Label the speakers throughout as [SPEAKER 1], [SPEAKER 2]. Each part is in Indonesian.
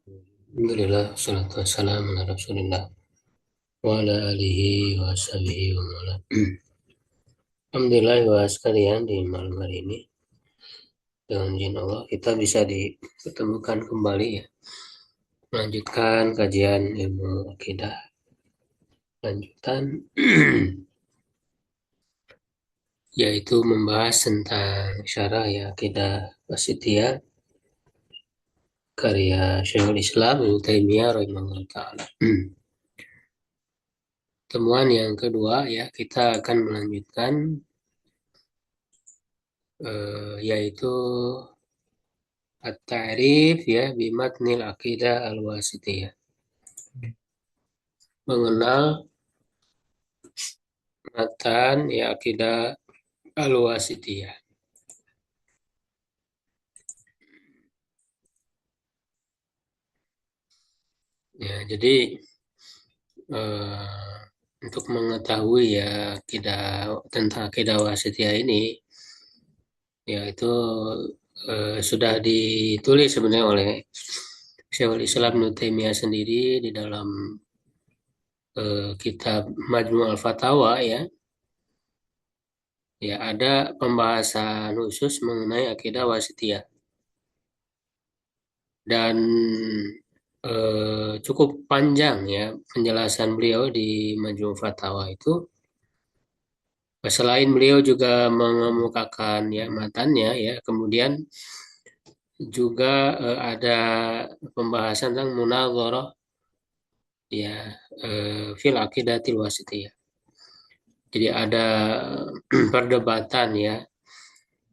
[SPEAKER 1] Alhamdulillah, salatu wassalamu ala rasulillah wa ala alihi wa sahbihi wa mawala. Alhamdulillah wa sekalian di malam hari ini dengan izin Allah kita bisa dipertemukan kembali ya, melanjutkan kajian ilmu akidah lanjutan yaitu membahas tentang syarah ya akidah wasitiyah karya Syekhul Islam Ibnu Taimiyah rahimahullah taala. Temuan yang kedua ya, kita akan melanjutkan yaitu At-Ta'rif ya bimatnil aqidah al-wasitiyah. Mengenal matan ya aqidah al-wasitiyah. Ya, jadi eh, untuk mengetahui ya akidah tentang akidah wasitiyah ini ya itu sudah ditulis sebenarnya oleh Syekhul Islam Ibnu Taimiyah sendiri di dalam kitab Majmu' al-Fatawa ya. Ya, ada pembahasan khusus mengenai akidah wasitiyah dan cukup panjang ya penjelasan beliau di Majmu' Fatawa itu. Selain beliau juga mengemukakan ya matannya ya, kemudian juga ada pembahasan tentang munadharah ya fil aqidatil wasitiyah. Jadi ada perdebatan ya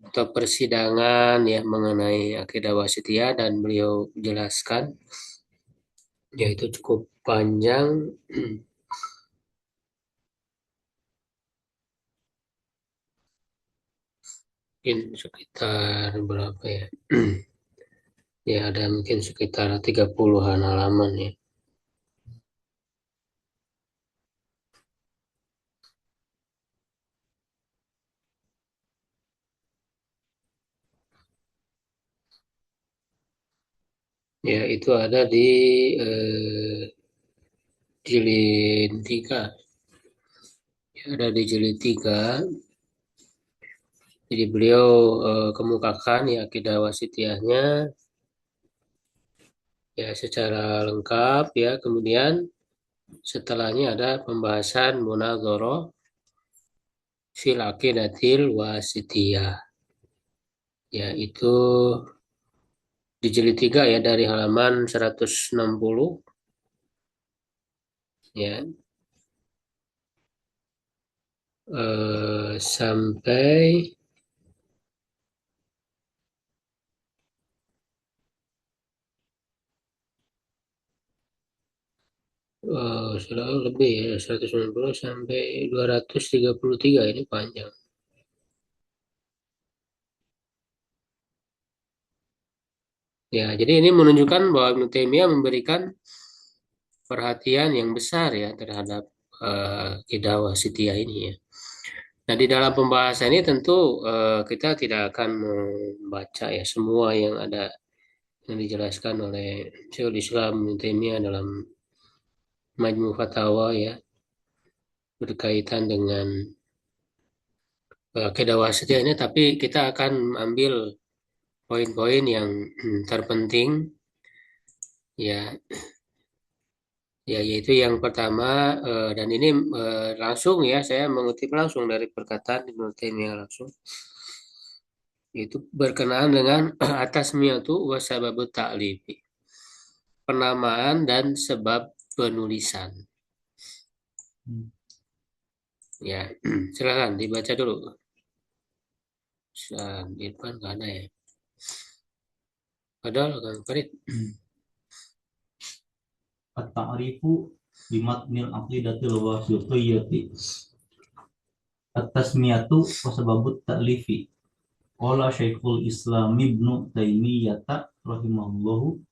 [SPEAKER 1] atau persidangan ya mengenai akidah wasitiyah dan beliau jelaskan yaitu cukup panjang. Mungkin sekitar berapa ya? Ya ada mungkin sekitar 30-an halaman ya. Ya itu ada di jilid 3. Ya, ada di jilid 3. Jadi beliau kemukakan ya akidah wasitiyahnya ya secara lengkap ya. Kemudian setelahnya ada pembahasan munadharah fil aqidatil wasitiyah. Yaitu di jilid 3 ya dari halaman 160 ya sampai selalu lebih ya 190 sampai 233 ini panjang. Ya, jadi ini menunjukkan bahwa Ibnu Taimiyah memberikan perhatian yang besar ya terhadap akidah wasitiyah ini ya. Nah, di dalam pembahasan ini tentu kita tidak akan membaca ya semua yang ada yang dijelaskan oleh Syekhul Islam Ibnu Taimiyah dalam Majmu' Fatawa ya berkaitan dengan akidah wasitiyah ini, tapi kita akan ambil poin-poin yang terpenting ya, yaitu yang pertama dan ini langsung ya saya mengutip langsung dari perkataan Ibnu Taimiyah langsung, itu berkenaan dengan atas miyatu wa sababut ta'lifi, penamaan dan sebab penulisan. Ya, silakan dibaca dulu. Di depan nggak ada ya. Padahal Kang Farid.
[SPEAKER 2] At-ta'rifu bimatnil aqidatil wasitiyati. At-tasmiyatu wa sababut ta'lifi. Qala Syekhul Islam Ibnu Taimiyah rahimahullahu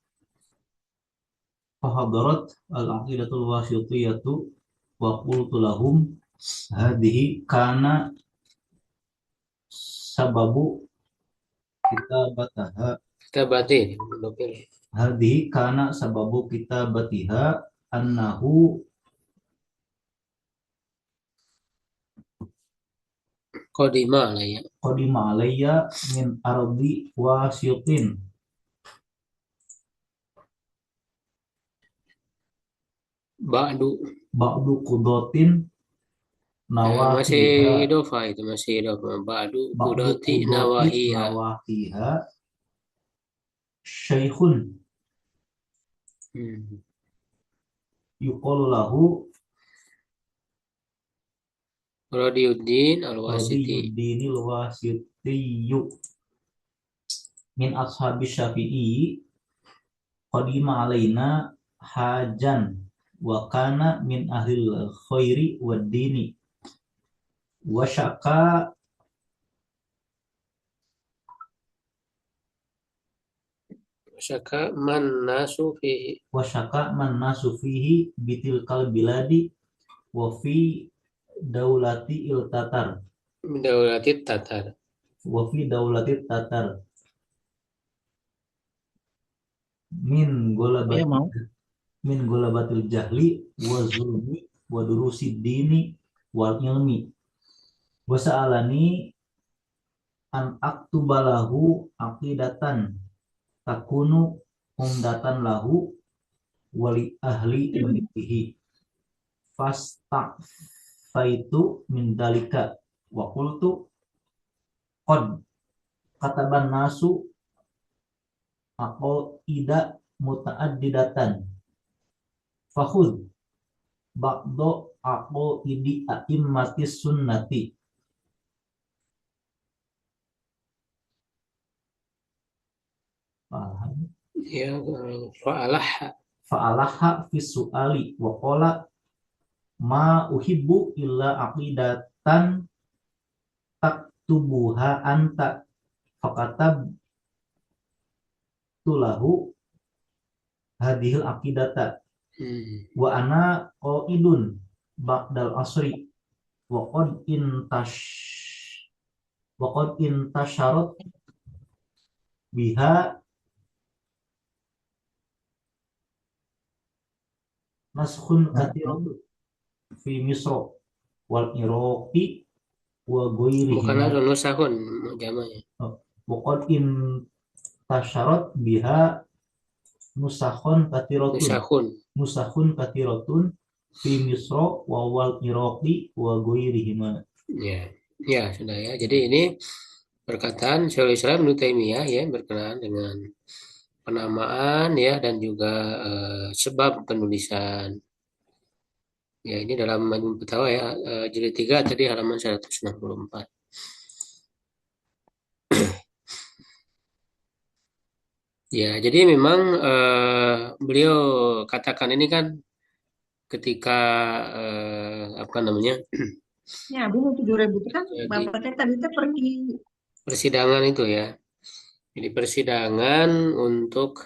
[SPEAKER 2] fahadarat al-aqidatul wasitiyatu wa qultu lahum hadhihi kana sababu kitabataha
[SPEAKER 1] Kita batin, belum pilih.
[SPEAKER 2] hadhihi kana sababu kitabatiha annahu
[SPEAKER 1] Kodima lah ya.
[SPEAKER 2] qadima alayya min ardi wasiqin
[SPEAKER 1] Ba'du.
[SPEAKER 2] ba'du qudatin
[SPEAKER 1] Masih
[SPEAKER 2] nawahiha
[SPEAKER 1] idofa itu, masih idofa. Ba'du
[SPEAKER 2] ba'du
[SPEAKER 1] kudoti
[SPEAKER 2] qudatin
[SPEAKER 1] nawahiha.
[SPEAKER 2] nawahiha syaikhun
[SPEAKER 1] Hmm.
[SPEAKER 2] yuqalu lahu
[SPEAKER 1] Rodiuddin Al-Wasiti.
[SPEAKER 2] Radiyuddinil Wasitiyyu min ashabi Syafi'i qadima alaina hajan wa kana min ahlil khairi wad dini wa syaka
[SPEAKER 1] Saka man nasu fihi.
[SPEAKER 2] man nasu fihi bitil kal biladi wa fi daulati il tatar
[SPEAKER 1] Daulatit Tatar.
[SPEAKER 2] wa fi daulati tatar min
[SPEAKER 3] Saya
[SPEAKER 2] golabati
[SPEAKER 3] mau.
[SPEAKER 2] min golabatil jahli wa zulmi wa durusi dini wal ilmi wa sa'alani an aktubalahu aqidatan takunu umdatan lahu wali ahli baitihi fastafaitu min dalika wa qultu qad kataban nasu aqaida mutaaddidatan fakhudh ba'do aqaidi a'immatis sunnati
[SPEAKER 1] Ya, fa'alah.
[SPEAKER 2] fa'alaha fi su'ali wa qala ma uhibbu illa aqidatan taktubuha anta fakatab tulahu hadhil aqidata wa ana qaidun ba'dal asri wa qad intasharat biha naskhun katsiratu fi misra wal iraqi wa
[SPEAKER 1] Bukan
[SPEAKER 2] ghairihima
[SPEAKER 1] harus nusahun jamanya.
[SPEAKER 2] wa qad intasharat biha
[SPEAKER 1] Nusahun.
[SPEAKER 2] nusakhun katsiratun fi misra wa wal iraqi wa ghairihima.
[SPEAKER 1] Ya, ya sudah ya. Jadi ini perkataan Syekhul Islam Ibnu Taimiyah ya berkenaan dengan penamaan ya dan juga sebab penulisan. Ya ini dalam Majmu' Fatawa ya jilid 3 tadi halaman 164. Ya, jadi memang beliau katakan ini kan ketika apa namanya
[SPEAKER 3] Ya, dulu 7.000 itu kan
[SPEAKER 1] jadi
[SPEAKER 3] bapaknya tadi teh pergi.
[SPEAKER 1] persidangan itu ya. Jadi persidangan untuk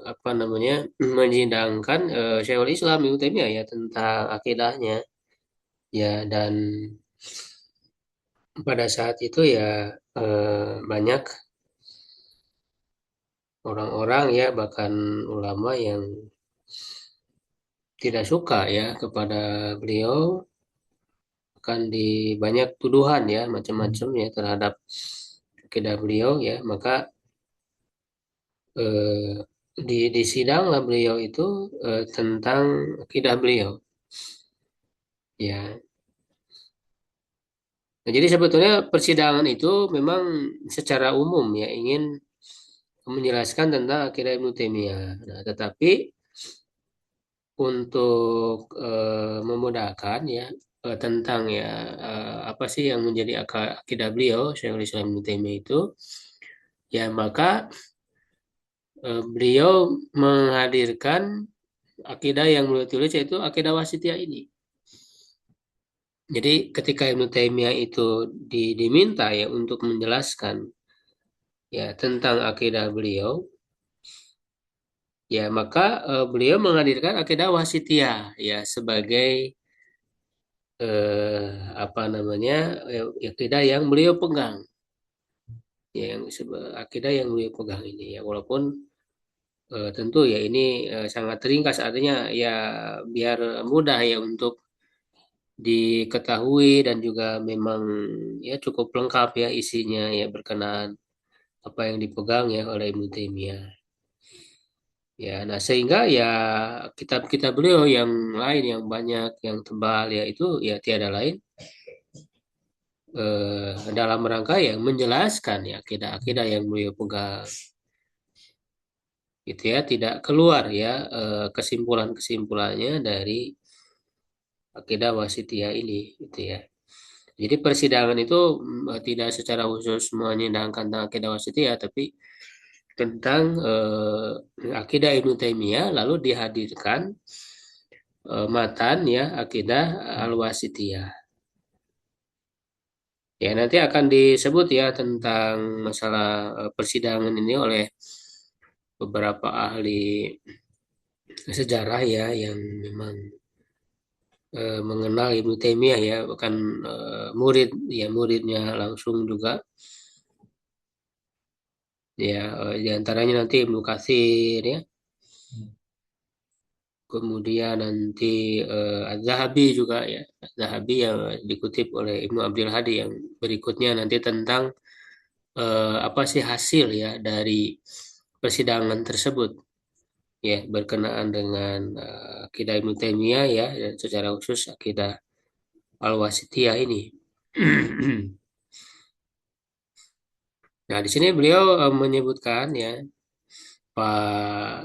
[SPEAKER 1] apa namanya menyidangkan Syekhul Islam Ibnu Taimiyah ya tentang akidahnya ya dan pada saat itu ya banyak orang-orang ya bahkan ulama yang tidak suka ya kepada beliau akan di banyak tuduhan ya macam-macam ya terhadap akidah beliau ya maka eh, di sidang lah beliau itu tentang akidah beliau ya. Nah, jadi sebetulnya persidangan itu memang secara umum ya ingin menjelaskan tentang akidah Ibnu Taimiyah. Nah, tetapi untuk memudahkan ya tentang ya apa sih yang menjadi akidah beliau Syekhul Islam Ibnu Taimiyah itu ya maka beliau menghadirkan akidah yang beliau tulis yaitu akidah wasitiyah ini. Jadi ketika Ibnu Taimiyah itu diminta ya untuk menjelaskan ya tentang akidah beliau ya maka beliau menghadirkan akidah wasitiyah ya sebagai apa namanya akidah yang beliau pegang ya yang akidah yang beliau pegang ini ya, walaupun tentu ya ini sangat ringkas, artinya ya biar mudah ya untuk diketahui dan juga memang ya cukup lengkap ya isinya ya berkenaan apa yang dipegang ya oleh Ibnu Taimiyah. Ya, nah sehingga ya kitab-kitab beliau yang lain yang banyak yang tebal ya itu ya tiada lain dalam rangka yang menjelaskan ya akidah-akidah yang beliau pegang gitu ya, tidak keluar ya kesimpulan-kesimpulannya dari akidah wasitiyah ini gitu ya. Jadi persidangan itu tidak secara khusus menyidangkan tentang akidah wasitiyah, tapi tentang akidah Ibnu Taimiyah lalu dihadirkan matan ya akidah al-wasitiyah. Ya nanti akan disebut ya tentang masalah persidangan ini oleh beberapa ahli sejarah ya yang memang mengenal Ibnu Taimiyah ya, bukan murid ya, muridnya langsung juga ya, di antaranya nanti Ibnu Katsir ya, kemudian nanti Az-Zahabi juga ya, Az-Zahabi yang dikutip oleh Ibnu Abdul Hadi, yang berikutnya nanti tentang apa sih hasil ya dari persidangan tersebut ya berkenaan dengan akidah Ibnu Taimiyah ya, dan secara khusus akidah Al-Wasitiyah ini. Nah, di sini beliau menyebutkan ya Pak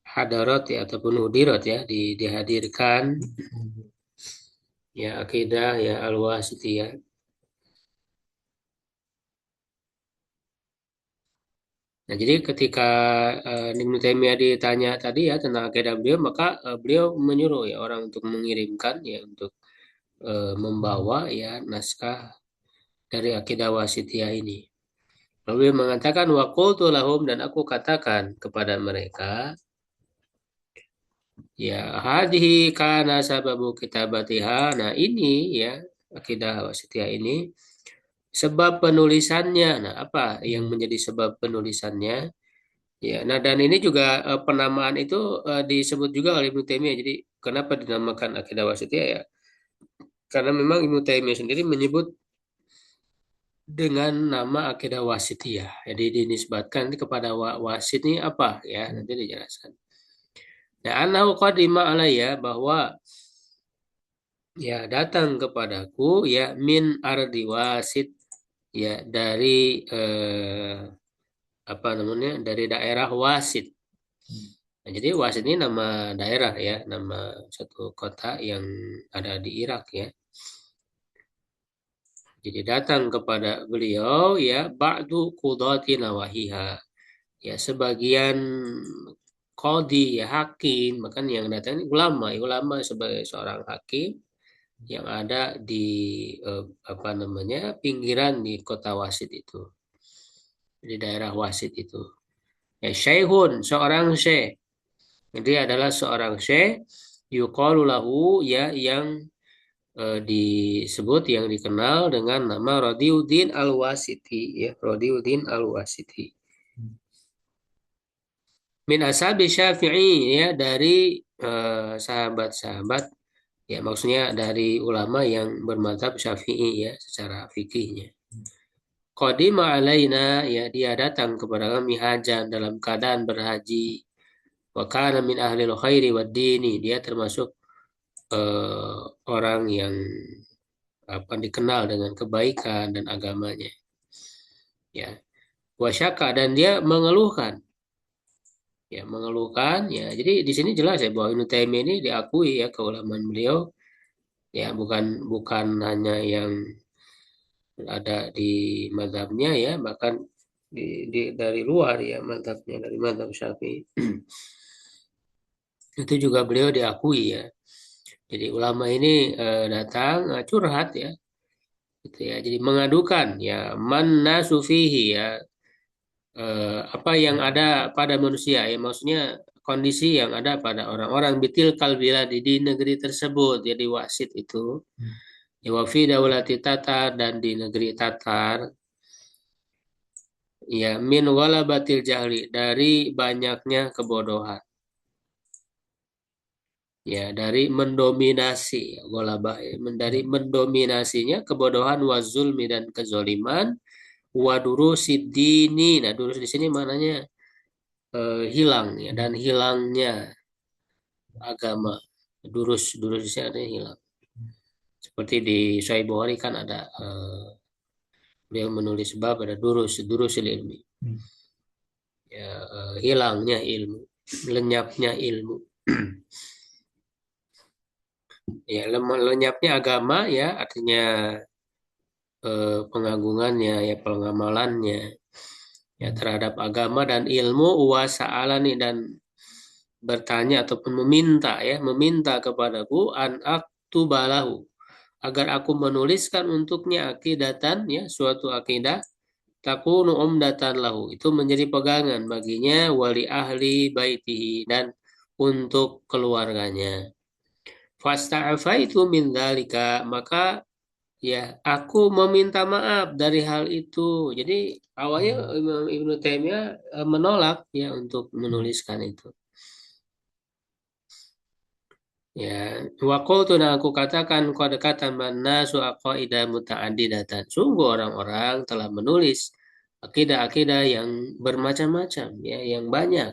[SPEAKER 1] Hadarat ya ataupun Hudirat ya dihadirkan ya akidah ya Al-Wasitiyah. Nah, jadi ketika Ibnu Taimiyah ditanya tadi ya tentang akidah beliau, maka beliau menyuruh ya orang untuk mengirimkan ya untuk membawa ya naskah dari akidah Wasitiyah ini. Lalu beliau mengatakan wa qultu lahum, dan aku katakan kepada mereka ya hadhihi kana sababu kitabatiha. Nah, ini ya akidah Wasitiyah ini sebab penulisannya. Nah, apa yang menjadi sebab penulisannya? Ya, nah dan ini juga penamaan itu disebut juga oleh Ibnu Taimiyah. Jadi kenapa dinamakan akidah Wasitiyah ya? Karena memang Ibnu Taimiyah sendiri menyebut dengan nama akidah Wasitiyah. Jadi dinisbatkan kepada wasit ini apa ya? Nanti dijelaskan. Nah, anahu qadima alayya, bahwa ya datang kepadaku ya min ardi wasit ya dari apa namanya? Dari daerah Wasit. Nah, jadi Wasit ini nama daerah ya, nama satu kota yang ada di Irak ya. Jadi datang kepada beliau ya ba'du qudati nawahiha. Ya sebagian qadi ya hakim, bahkan yang datang ini ulama, ya, ulama sebagai seorang hakim yang ada di apa namanya pinggiran di kota Wasit itu, di daerah Wasit itu. Ya syaihun, seorang syekh. Jadi adalah seorang syekh yuqalu lahu ya yang disebut yang dikenal dengan nama Rodiuddin Al-Wasiti ya, Rodiuddin Al-Wasiti. Min ashabi Syafi'i ya, dari sahabat-sahabat ya, maksudnya dari ulama yang bermadzhab Syafi'i ya secara fikihnya. Qadima alaina ya, dia datang kepada kami hajan, dalam keadaan berhaji. Wa kana min ahlil khairi wad dini, dia termasuk orang yang apa dikenal dengan kebaikan dan agamanya. Ya. Wasyaka, dan dia mengeluhkan. Ya, mengeluhkan ya. Jadi di sini jelas ya bahwa Ibnu Taimiyah ini diakui ya keulamaan beliau ya, bukan bukan hanya yang ada di mazhabnya ya, bahkan dari luar ya mazhabnya, dari mazhab Syafi'i. Itu juga beliau diakui ya. Jadi ulama ini datang curhat ya. Gitu ya. Jadi mengadukan ya man nasufihi ya, apa yang ada pada manusia ya, maksudnya kondisi yang ada pada orang-orang bitil kalbila di negeri tersebut, jadi Wasit itu wa fi daulati Tatar, dan di negeri Tatar, ya min ghalabatil jahli, dari banyaknya kebodohan, ya dari mendominasi, ya, ghalabah, ya, dari mendominasinya kebodohan, wa zulmi, dan kezoliman, wa durusid dini. Nah, durus di sini maknanya hilang, ya, dan hilangnya agama. Durus di sini artinya hilang. Seperti di Sahih Bukhari kan ada beliau menulis bab, ada durus ilmi, ya, hilangnya ilmu, lenyapnya ilmu. Ya, lenyapnya agama, ya artinya pengagungannya, ya pengamalannya, ya terhadap agama dan ilmu, wasa'alani, dan bertanya ataupun meminta, ya meminta kepadaku, an aktubalahu, agar aku menuliskan untuknya akidatan, ya suatu akidah, takunu umdatan lahu, itu menjadi pegangan baginya, wali ahli baitihi, dan untuk keluarganya. Fasta'afaitu min dzalika, maka ya aku meminta maaf dari hal itu. Jadi awalnya Imam Ibnu Taimiyah menolak, ya untuk menuliskan itu. Ya, waqultu, nah aku katakan, qad katama nasu aqaida muta'addidatan. Sungguh orang-orang telah menulis akidah-akidah yang bermacam-macam, ya, yang banyak.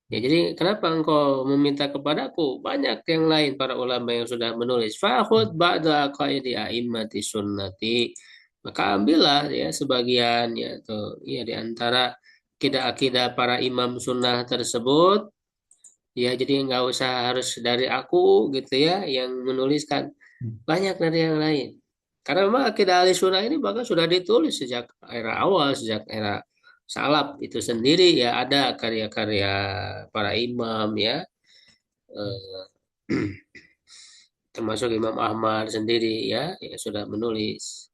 [SPEAKER 1] Ya, jadi kenapa engkau meminta kepadaku? Banyak yang lain para ulama yang sudah menulis. Fa'khud ba'da aqaidi a'immati sunnati. Maka ambillah, ya sebagian, ya atau ya di antara akidah-akidah para imam sunnah tersebut. Ya, jadi nggak usah harus dari aku gitu, ya yang menuliskan, banyak dari yang lain. Karena memang akidah ahli sunnah ini bahkan sudah ditulis sejak era awal, sejak era salaf itu sendiri, ya ada karya-karya para imam, ya eh, termasuk Imam Ahmad sendiri, ya sudah menulis,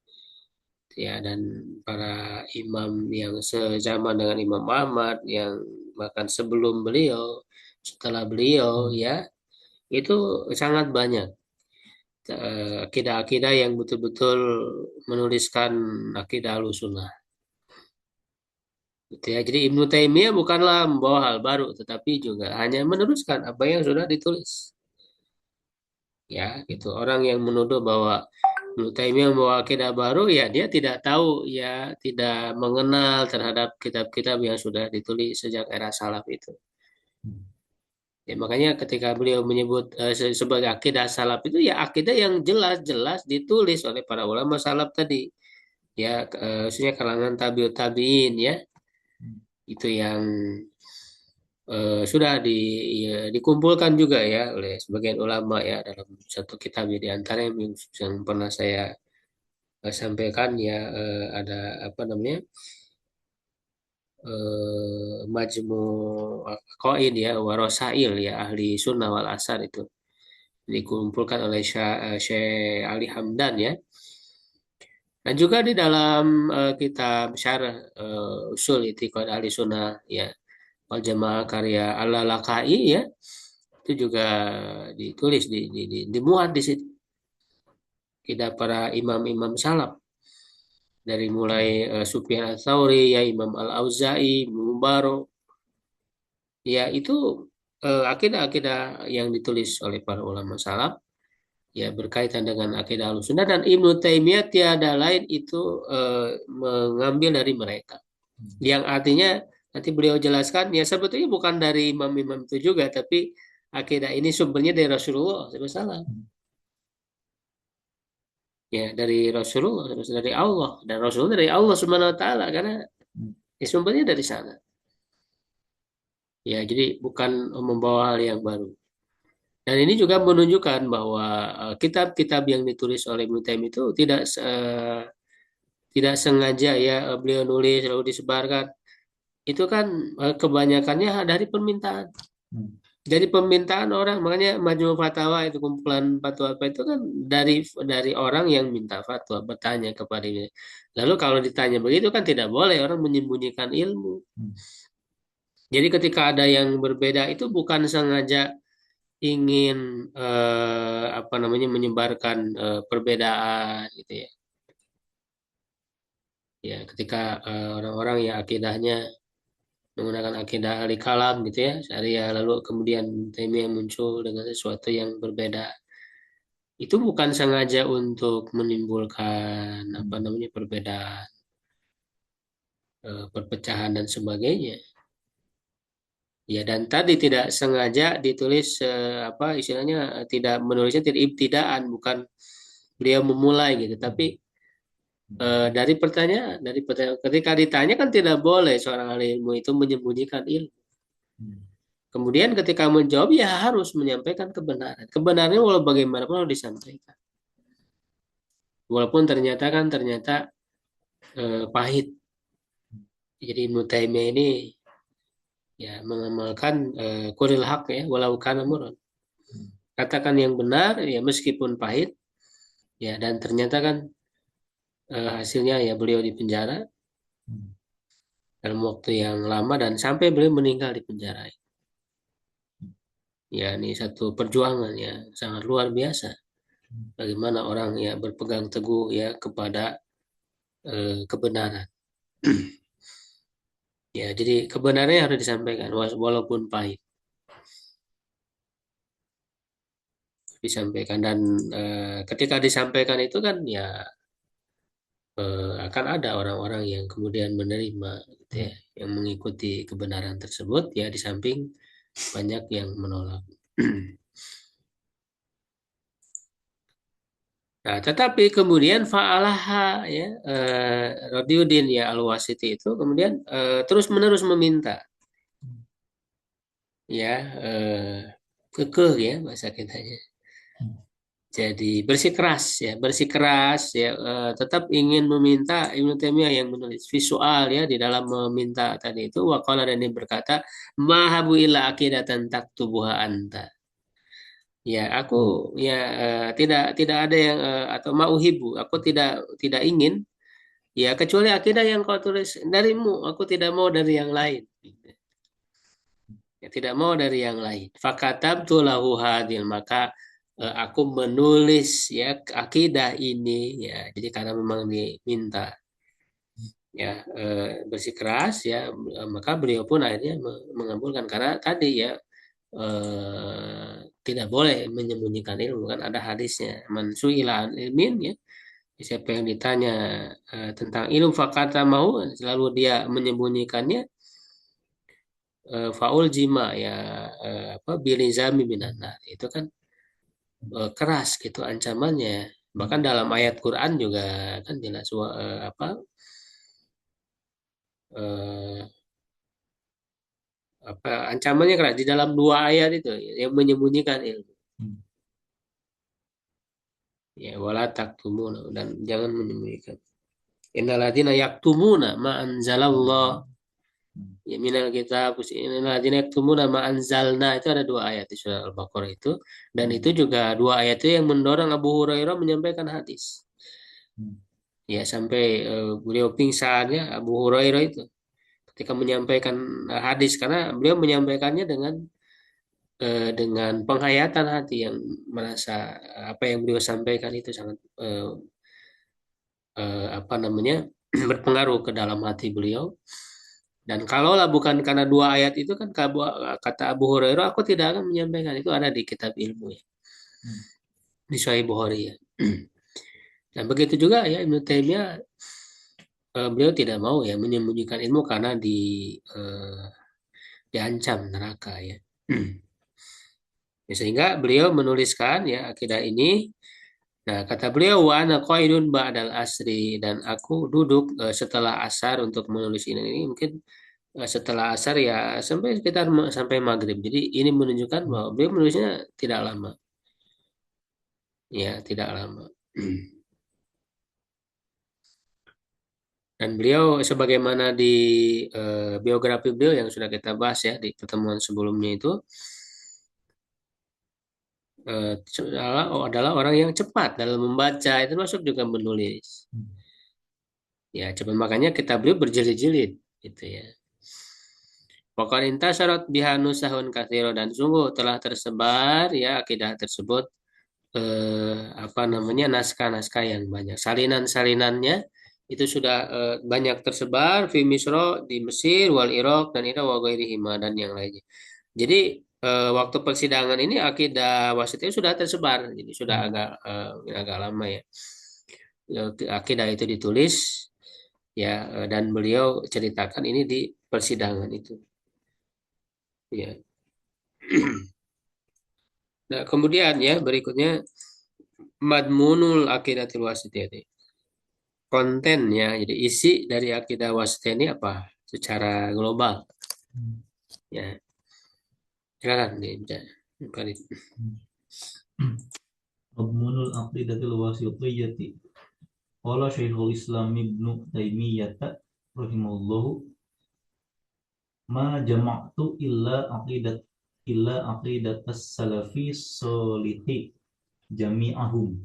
[SPEAKER 1] ya, dan para imam yang sezaman dengan Imam Ahmad, yang bahkan sebelum beliau, setelah beliau, ya itu sangat banyak akidah-akidah yang betul-betul menuliskan akidah Ahlussunnah. Gitu ya. Jadi Ibnu Taimiyah bukanlah membawa hal baru, tetapi juga hanya meneruskan apa yang sudah ditulis. Ya, gitu. Orang yang menuduh bahwa Ibnu Taimiyah membawa akidah baru, ya dia tidak tahu, ya tidak mengenal terhadap kitab-kitab yang sudah ditulis sejak era salaf itu. Ya, makanya ketika beliau menyebut sebagai akidah salaf itu, ya akidah yang jelas-jelas ditulis oleh para ulama salaf tadi. Ya, khususnya kalangan tabiut tabiin, ya. Itu yang sudah ya, dikumpulkan juga, ya oleh sebagian ulama, ya dalam satu kitab, ya di antara yang pernah saya sampaikan, ya ada apa namanya, Majmu Qaid, ya Warosail, ya ahli sunnah wal asar, itu dikumpulkan oleh Syekh Ali Hamdan, ya. Dan juga di dalam kitab Syarah Usul I'tiqad Ahli Sunnah, ya wal Jamaah, karya Al-Lalakai, ya itu juga ditulis, dimuat di situ kita para imam-imam salaf, dari mulai Sufyan Ats-Tsauri, ya Imam Al-Auza'i, Ibnu Mubarak, ya itu akidah-akidah yang ditulis oleh para ulama salaf, ya berkaitan dengan akidah Ahlussunnah, dan Ibnu Taimiyah tiada lain itu mengambil dari mereka, yang artinya nanti beliau jelaskan, ya sebetulnya bukan dari imam-imam itu juga, tapi akidah ini sumbernya dari Rasulullah SAW, ya dari Rasulullah, dari Allah, dan Rasulullah dari Allah Subhanahu Wa Taala, karena ya, sumbernya dari sana, ya jadi bukan membawa hal yang baru. Dan ini juga menunjukkan bahwa kitab-kitab yang ditulis oleh Ibnu Taimiyah itu tidak sengaja, ya beliau nulis lalu disebarkan. Itu kan kebanyakannya dari permintaan. Dari permintaan orang, makanya Majmu' Fatawa itu kumpulan fatwa apa itu kan dari orang yang minta fatwa, bertanya kepada dia. Lalu kalau ditanya begitu kan tidak boleh orang menyembunyikan ilmu. Jadi ketika ada yang berbeda itu bukan sengaja ingin apa namanya menyebarkan perbedaan gitu ya. Ya, ketika orang-orang yang akidahnya menggunakan akidah ahli kalam gitu ya, syariah, lalu kemudian Taimiyah muncul dengan sesuatu yang berbeda. Itu bukan sengaja untuk menimbulkan apa namanya perbedaan, perpecahan dan sebagainya. Ya, dan tadi tidak sengaja ditulis apa istilahnya tidak menulisnya tidak ibtidaan, bukan beliau memulai gitu, tapi dari pertanyaan ketika ditanya kan tidak boleh seorang ahli ilmu itu menyembunyikan ilmu. Kemudian ketika menjawab ya harus menyampaikan kebenaran. Kebenarannya walau bagaimanapun harus disampaikan. Walaupun ternyata pahit. Jadi Ibnu Taimiyah ini ya mengamalkan qulil haq ya walau kana murran. Katakan yang benar ya meskipun pahit ya, dan ternyata kan hasilnya ya beliau di penjara dalam waktu yang lama dan sampai beliau meninggal di penjara. Ya, ini satu perjuangan ya sangat luar biasa. Bagaimana orang ya berpegang teguh ya kepada kebenaran. Ya, jadi kebenarannya harus disampaikan walaupun pahit disampaikan, dan ketika disampaikan itu kan ya akan ada orang-orang yang kemudian menerima gitu ya, yang mengikuti kebenaran tersebut ya, di samping banyak yang menolak. Nah, tetapi kemudian fa'alaha ya Rodiuddin ya Al-Wasiti itu kemudian terus-menerus meminta ya kekeh ya bahasa kitanya. Jadi bersikeras ya tetap ingin meminta Ibnu Taimiyah yang menulis visual ya di dalam meminta tadi itu, waqala, dan dia berkata mahabu illa akidatan taktubuha anta. Ya, aku ya tidak ada yang atau mauhibu, aku tidak ingin ya kecuali akidah yang kau tulis darimu, aku tidak mau dari yang lain. Ya, tidak mau dari yang lain. Fakatabtu lahu hadil, maka aku menulis ya akidah ini ya. Jadi karena memang diminta ya bersikeras ya, maka beliau pun akhirnya mengabulkan karena tadi ya tidak boleh menyembunyikan ilmu, kan ada hadisnya mansuilan ilmin ya, siapa yang ditanya tentang ilmu fakata mau lalu dia menyembunyikannya faul jima ya apa bilizami minannar, itu kan keras gitu ancamannya. Bahkan dalam ayat Quran juga kan jelas apa eh, apa ancamannya keras di dalam dua ayat itu yang menyembunyikan ilmu. Ya wala taktumuna, dan jangan menyembunyikan. Innalladzina yaktumuna ma anzalallah ya minal kitab, innalladzina yaktumuna ma anzalna, itu ada dua ayat di surah Al-Baqarah itu, dan itu juga dua ayat itu yang mendorong Abu Hurairah menyampaikan hadis. Ya sampai beliau pingsan ya Abu Hurairah itu ketika menyampaikan hadis, karena beliau menyampaikannya dengan penghayatan hati yang merasa apa yang beliau sampaikan itu sangat apa namanya berpengaruh ke dalam hati beliau. Dan kalaulah bukan karena dua ayat itu kan kata Abu Hurairah, aku tidak akan menyampaikan, itu ada di kitab ilmu ya, di Sahih Bukhari ya. Dan begitu juga ya Ibnu Taimiyah, beliau tidak mau ya menyembunyikan ilmu karena eh, diancam neraka ya. Ya, sehingga beliau menuliskan ya akidah ini. Nah, kata beliau wa ana qaidun ba'dal asri, dan aku duduk setelah asar untuk menulis ini mungkin setelah asar ya sampai sekitar sampai maghrib. Jadi ini menunjukkan bahwa beliau menulisnya tidak lama. Ya, tidak lama. Dan beliau sebagaimana di biografi beliau yang sudah kita bahas ya di pertemuan sebelumnya itu adalah orang yang cepat dalam membaca, itu masuk juga menulis. Ya, coba makanya kita beliau berjilid-jilid gitu ya. Waqad intasyarat biha nusahun katsira, dan sungguh telah tersebar ya akidah tersebut apa namanya naskah-naskah yang banyak. Salinan-salinannya itu sudah banyak tersebar di Misro, di Mesir, wal Irak, dan Irak wa ghairihima, dan yang lainnya. Jadi waktu persidangan ini akidah wasitnya sudah tersebar, jadi sudah agak lama ya. Akidah itu ditulis ya, dan beliau ceritakan ini di persidangan itu. Ya. Nah, kemudian ya berikutnya madmunul akidatul wasitiyah. Kontennya, jadi isi dari akidah wasitiyah ini apa secara global. Ya, silakan dibaca. Farid.
[SPEAKER 2] Madmunul aqidatil wasitiyyati. Qala Syekhul Islam Ibnu Taimiyah rahimahullahu ma jama'tu illa aqidatas salafi solihi jami'ahum.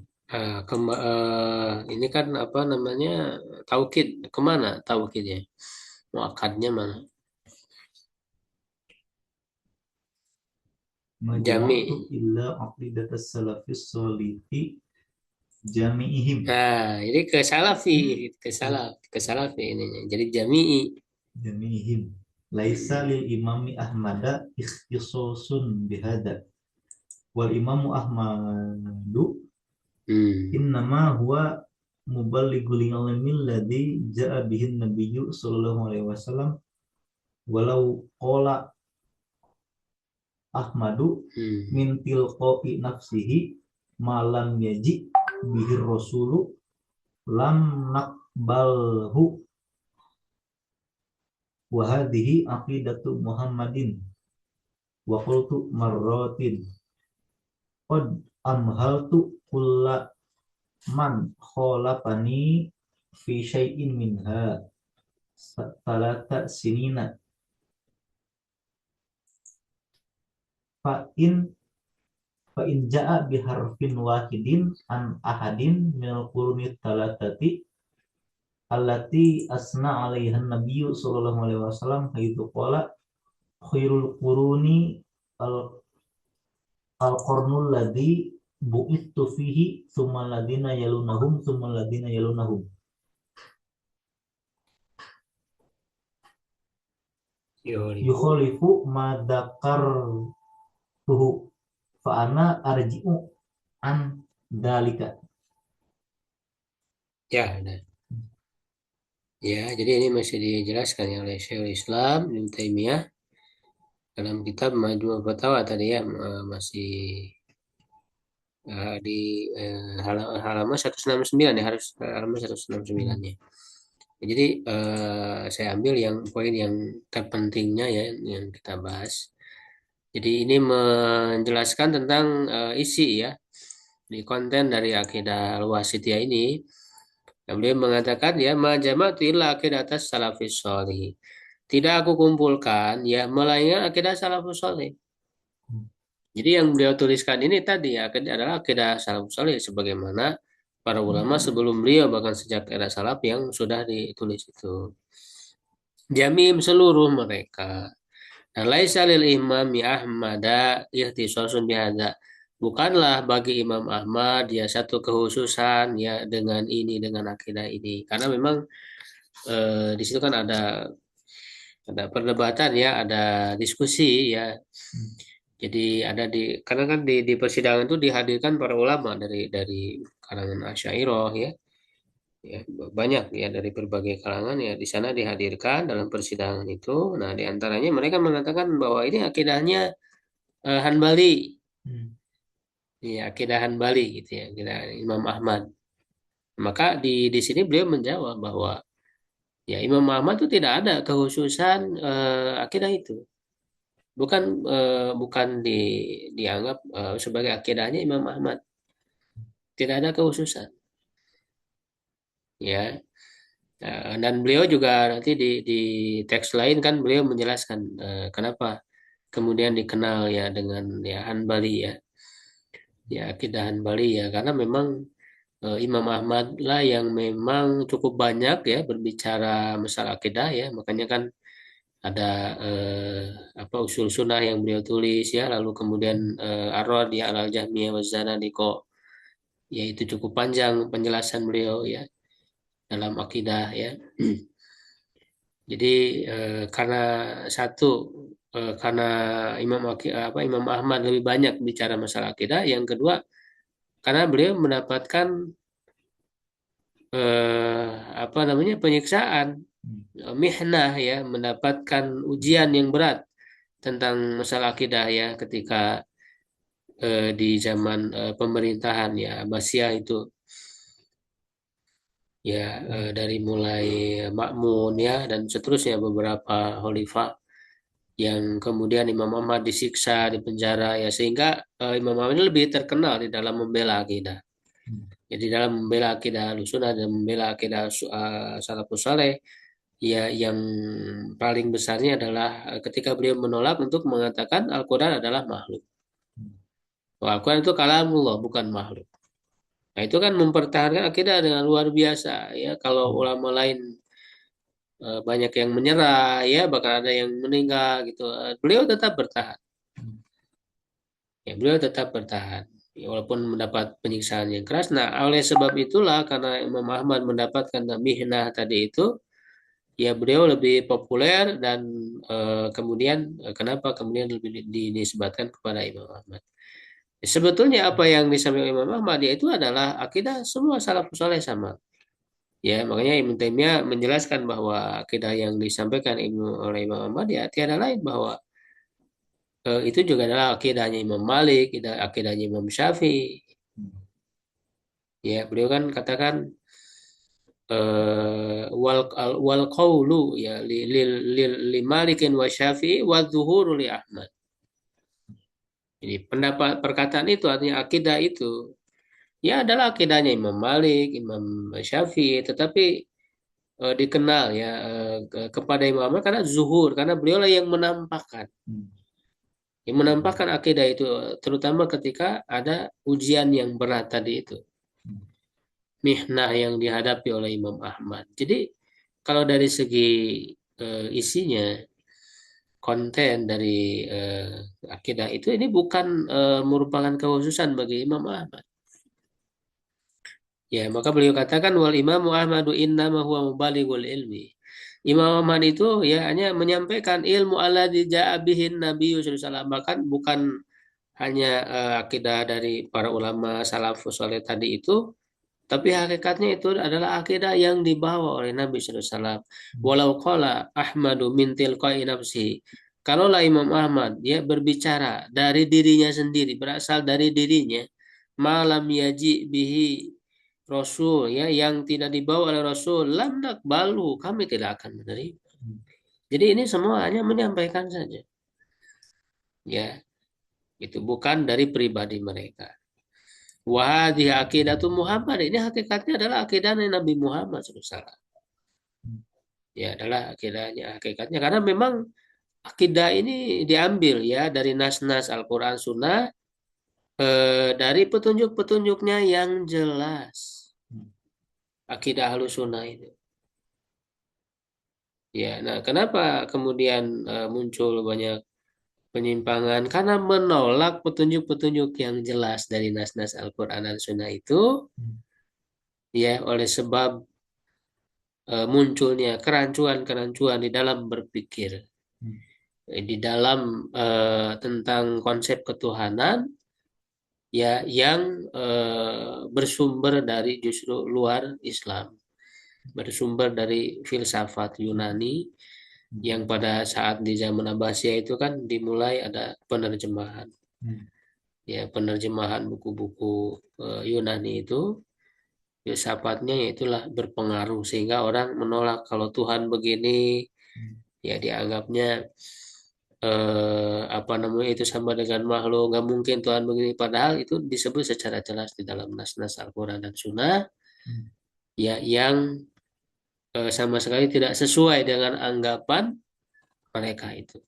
[SPEAKER 1] Ini kan apa namanya taukid, kemana taukidnya, muakadnya mana?
[SPEAKER 2] Ma
[SPEAKER 1] Jami.
[SPEAKER 2] jama'tu illa aqidatas salafi solihi jami'ihim.
[SPEAKER 1] Nah, ini ke salafi, ke salafi ini. Jadi
[SPEAKER 2] jami'ihim. Laisa lil imami Ahmada ikhtisasun bihada. Wal imamu Ahmadu innama huwa muballighul ilmi alladhi ja'a bihin nabiyyu sallallahu alaihi wasallam walau qala Ahmadu min tilqa'i nafsihi malam yaji bihir rasulu lam naqbalhu wa hadhihi aqidatu Muhammadin wa qultu marratin qad amhaltu kulla man khalafani fi syai'in minha salata sinina fa in ja'a biharfin wahidin an ahadin minal quruni talatati allati asna 'alaiha nabiyyu sallallahu alaihi wasallam haitsu qala khairul quruni al-qarnul ladzi bu'ittu fihi tsumma ladina yalunahum yukhalifu ma dzakartuhu fa ana arji'u an dalika.
[SPEAKER 1] Ya, nah. Ya, jadi ini masih dijelaskan ya oleh Syekhul Islam Ibnu Taimiyah dalam kitab Majmu' Fatawa tadi ya, masih di halaman 169 ya, harus halaman 169 ya. Jadi saya ambil yang poin yang terpentingnya ya yang kita bahas. Jadi ini menjelaskan tentang isi ya di konten dari akidah al-wasitiyah ini. Beliau mengatakan ya majama'tu illa aqidatas salafis sholih. Tidak aku kumpulkan ya melainkan akidah salafus sholih. Jadi yang beliau tuliskan ini tadi ya adalah akidah salafus sholih sebagaimana para ulama sebelum beliau, bahkan sejak era salaf yang sudah ditulis itu. Jamim seluruh mereka. Dan laisa lil imami Ahmada ikhtisasun bihadza. Bukanlah bagi Imam Ahmad ya satu kekhususan ya dengan ini, dengan akidah ini. Karena memang di situ kan ada perdebatan ya, ada diskusi ya. Jadi karena kan di persidangan itu dihadirkan para ulama dari kalangan Asy'ariyah ya. Ya, banyak ya dari berbagai kalangan ya di sana dihadirkan dalam persidangan itu. Nah, di antaranya mereka mengatakan bahwa ini akidahnya Hanbali. Ya, akidah Hanbali gitu ya, akidah Imam Ahmad. Maka di sini beliau menjawab bahwa ya Imam Ahmad itu tidak ada kekhususan akidah itu. Bukan dianggap sebagai akidahnya Imam Ahmad. Tidak ada kekhususan. Ya. Dan beliau juga nanti di teks lain kan beliau menjelaskan kenapa kemudian dikenal ya dengan ya Hanbali ya akidah Hanbali ya, karena memang Imam Ahmad lah yang memang cukup banyak ya berbicara masalah akidah ya, makanya kan ada apa usul sunnah yang beliau tulis ya, lalu kemudian Ar-Rad ya alal Jahmiyah wa Zanadiqah, ya itu cukup panjang penjelasan beliau ya dalam akidah ya. Jadi karena satu karena Imam Ahmad lebih banyak bicara masalah akidah, yang kedua karena beliau mendapatkan apa namanya penyiksaan, mihnah ya, mendapatkan ujian yang berat tentang masalah akidah ya ketika di zaman pemerintahan ya Abbasiyah itu ya, dari mulai Ma'mun ya dan seterusnya beberapa khalifah yang kemudian Imam Ahmad disiksa, dipenjara ya, sehingga Imam Ahmad ini lebih terkenal di dalam membela akidah. Jadi dalam membela akidah Ahlussunnah dan membela akidah Salafus Saleh ya, yang paling besarnya adalah ketika beliau menolak untuk mengatakan Al-Quran adalah makhluk. Bahwa Al-Quran itu kalamullah, bukan makhluk. Nah, itu kan mempertahankan akidah dengan luar biasa ya. Kalau ulama lain banyak yang menyerah ya, bahkan ada yang meninggal gitu. Beliau tetap bertahan. Ya, beliau tetap bertahan. Ya, walaupun mendapat penyiksaan yang keras. Nah, oleh sebab itulah karena Imam Ahmad mendapatkan mihnah tadi itu, ya beliau lebih populer dan kemudian kenapa kemudian lebih dinisbatkan kepada Imam Ahmad. Sebetulnya apa yang disampaikan Imam Ahmad yaitu adalah akidah semua salafus saleh sama. Ya, makanya Ibnu Taimiyah menjelaskan bahwa akidah yang disampaikan oleh Imam Ahmad ya tiada lain bahwa itu juga adalah akidahnya Imam Malik, akidahnya Imam Syafi'i. Ya, beliau kan katakan wal qaulu ya li Malikin wa Syafi'i wa dzuhuru li Ahmad. Jadi pendapat perkataan itu artinya akidah itu ya adalah akidahnya Imam Malik, Imam Syafi'i, tetapi dikenal ya kepada Imam Ahmad karena zuhur, karena beliau lah yang menampakkan. Yang menampakkan akidah itu terutama ketika ada ujian yang berat tadi itu. Mihnah yang dihadapi oleh Imam Ahmad. Jadi kalau dari segi isinya, konten dari akidah itu ini bukan merupakan kekhususan bagi Imam Ahmad. Ya, maka beliau katakan wal imamu Ahmadu innama huwa mubalighul ilmi. Imam Ahmad itu ya hanya menyampaikan ilmu alladzi ja'a bihin Nabi sallallahu alaihi wasallam, bahkan bukan hanya akidah dari para ulama salafus saleh tadi itu, tapi hakikatnya itu adalah akidah yang dibawa oleh Nabi sallallahu alaihi wasallam. Walau qala Ahmadu min tilqai nafsi. Kalaulah Imam Ahmad dia berbicara dari dirinya sendiri, berasal dari dirinya, malam yaji bihi Rasul ya, yang tidak dibawa oleh Rasul, lam nakbalu, kami tidak akan menerima. Jadi ini semua hanya menyampaikan saja. Ya, itu bukan dari pribadi mereka. Wahdi akidatu Muhammad, ini hakikatnya adalah akidah Nabi Muhammad SAW. Ya, adalah akidahnya hakikatnya karena memang akidah ini diambil ya dari nas-nas Al-Quran Sunnah, dari petunjuk-petunjuknya yang jelas. Akidah Ahlus Sunnah itu. Ya, nah kenapa kemudian muncul banyak penyimpangan? Karena menolak petunjuk-petunjuk yang jelas dari nas-nas Al-Quran dan Sunnah itu, ya oleh sebab munculnya kerancuan-kerancuan di dalam berpikir, di dalam tentang konsep ketuhanan, ya yang bersumber dari justru luar Islam, bersumber dari filsafat Yunani yang pada saat di zaman Abbasiyah itu kan dimulai ada penerjemahan, ya penerjemahan buku-buku Yunani itu, filsafatnya itulah berpengaruh sehingga orang menolak kalau Tuhan begini, ya dianggapnya apa namanya itu sama dengan makhluk, nggak mungkin Tuhan begini, padahal itu disebut secara jelas di dalam nas-nas Al-Quran dan Sunnah ya yang sama sekali tidak sesuai dengan anggapan mereka itu.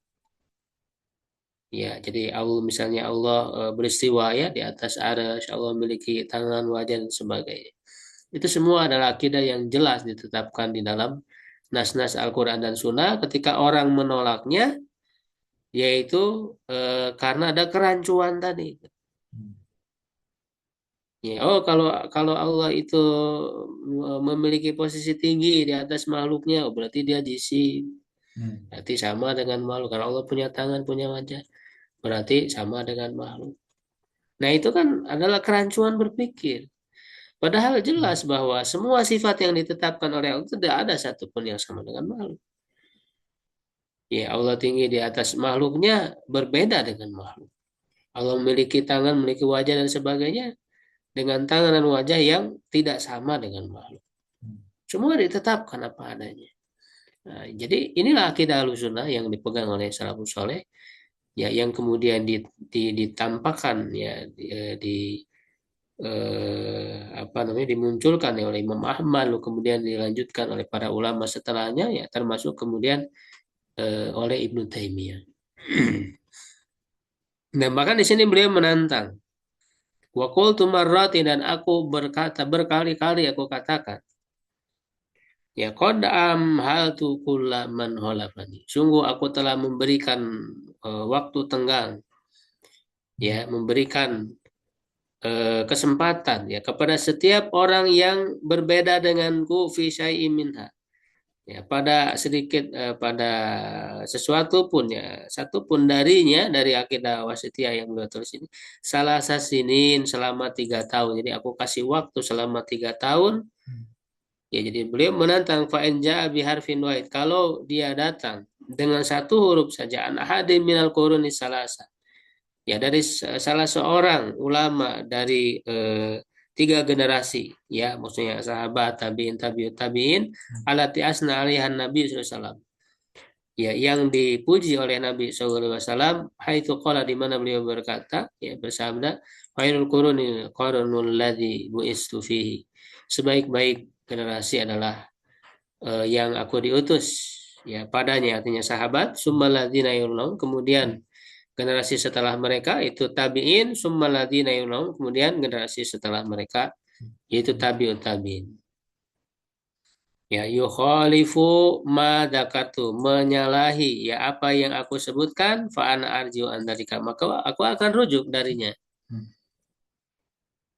[SPEAKER 1] Ya, jadi Allah misalnya Allah beristiwa ya di atas arsy, Allah memiliki tangan, wajah dan sebagainya. Itu semua adalah akidah yang jelas ditetapkan di dalam nas-nas Al-Quran dan Sunnah, ketika orang menolaknya, yaitu karena ada kerancuan tadi. Ya, oh kalau kalau Allah itu memiliki posisi tinggi di atas makhluknya, oh, berarti dia jisim. Berarti sama dengan makhluk. Kalau Allah punya tangan, punya wajah, berarti sama dengan makhluk. Nah, itu kan adalah kerancuan berpikir. Padahal jelas bahwa semua sifat yang ditetapkan oleh Allah tidak ada satupun yang sama dengan makhluk. Ya, Allah tinggi di atas makhluknya berbeda dengan makhluk. Allah memiliki tangan, memiliki wajah dan sebagainya dengan tangan dan wajah yang tidak sama dengan makhluk. Semua ditetapkan apa adanya. Nah, jadi inilah akidah Ahlussunnah yang dipegang oleh salafus saleh, ya, yang kemudian ditampakkan, ya, apa namanya, dimunculkan oleh Imam Ahmad, lalu kemudian dilanjutkan oleh para ulama setelahnya, ya, termasuk kemudian oleh Ibnu Taimiyah. Nah, bahkan di sini beliau menantang. Wa qultu marrati, dan aku berkata berkali-kali aku katakan, ya qad hal tu kullaman holafani. Sungguh aku telah memberikan waktu tenggang, ya, memberikan kesempatan, ya, kepada setiap orang yang berbeda denganku fi syai'in minha. Ya, pada sedikit pada sesuatu pun, ya, satu pun darinya, dari akidah wasitiyah yang beliau tulis ini, salah sasinin, selama 3 tahun. Jadi aku kasih waktu selama 3 tahun. Ya, jadi beliau menantang fa'in ja'a biharfin wahid, kalau dia datang dengan satu huruf saja, an ahadin minal quruni salasa, ya, dari salah seorang ulama dari 3 generasi, ya, maksudnya sahabat, tabiin, tabiut tabiin, alati asna alihan Nabi SAW, ya, yang dipuji oleh Nabi SAW, haitsu qala, di mana beliau berkata, ya, bersabda, khairul quruni qarnul ladzi bu'istu fihi, sebaik-baik generasi adalah yang aku diutus, ya, padanya, artinya sahabat, summal ladzina yalunhum, kemudian generasi setelah mereka itu tabiin, summal ladzina yalunhum, kemudian generasi setelah mereka yaitu tabiut tabiin. Ya, yukhalifu ma dzakatu, menyalahi, ya, apa yang aku sebutkan, fa ana arju andarika, maka aku akan rujuk darinya.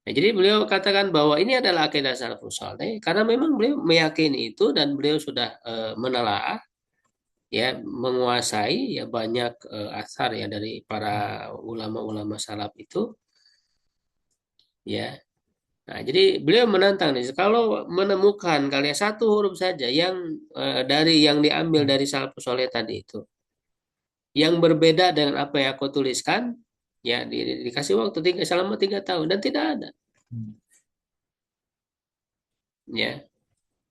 [SPEAKER 1] Nah, jadi beliau katakan bahwa ini adalah akidah salafus saleh karena memang beliau meyakini itu, dan beliau sudah menelaah, ya, menguasai, ya, banyak asar, ya, dari para ulama-ulama salaf itu, ya. Nah, jadi beliau menantang nih, kalau menemukan kalian satu huruf saja yang dari yang diambil dari salafus saleh tadi itu, yang berbeda dengan apa yang aku tuliskan, ya, dikasih waktu selama 3 tahun dan tidak ada, ya,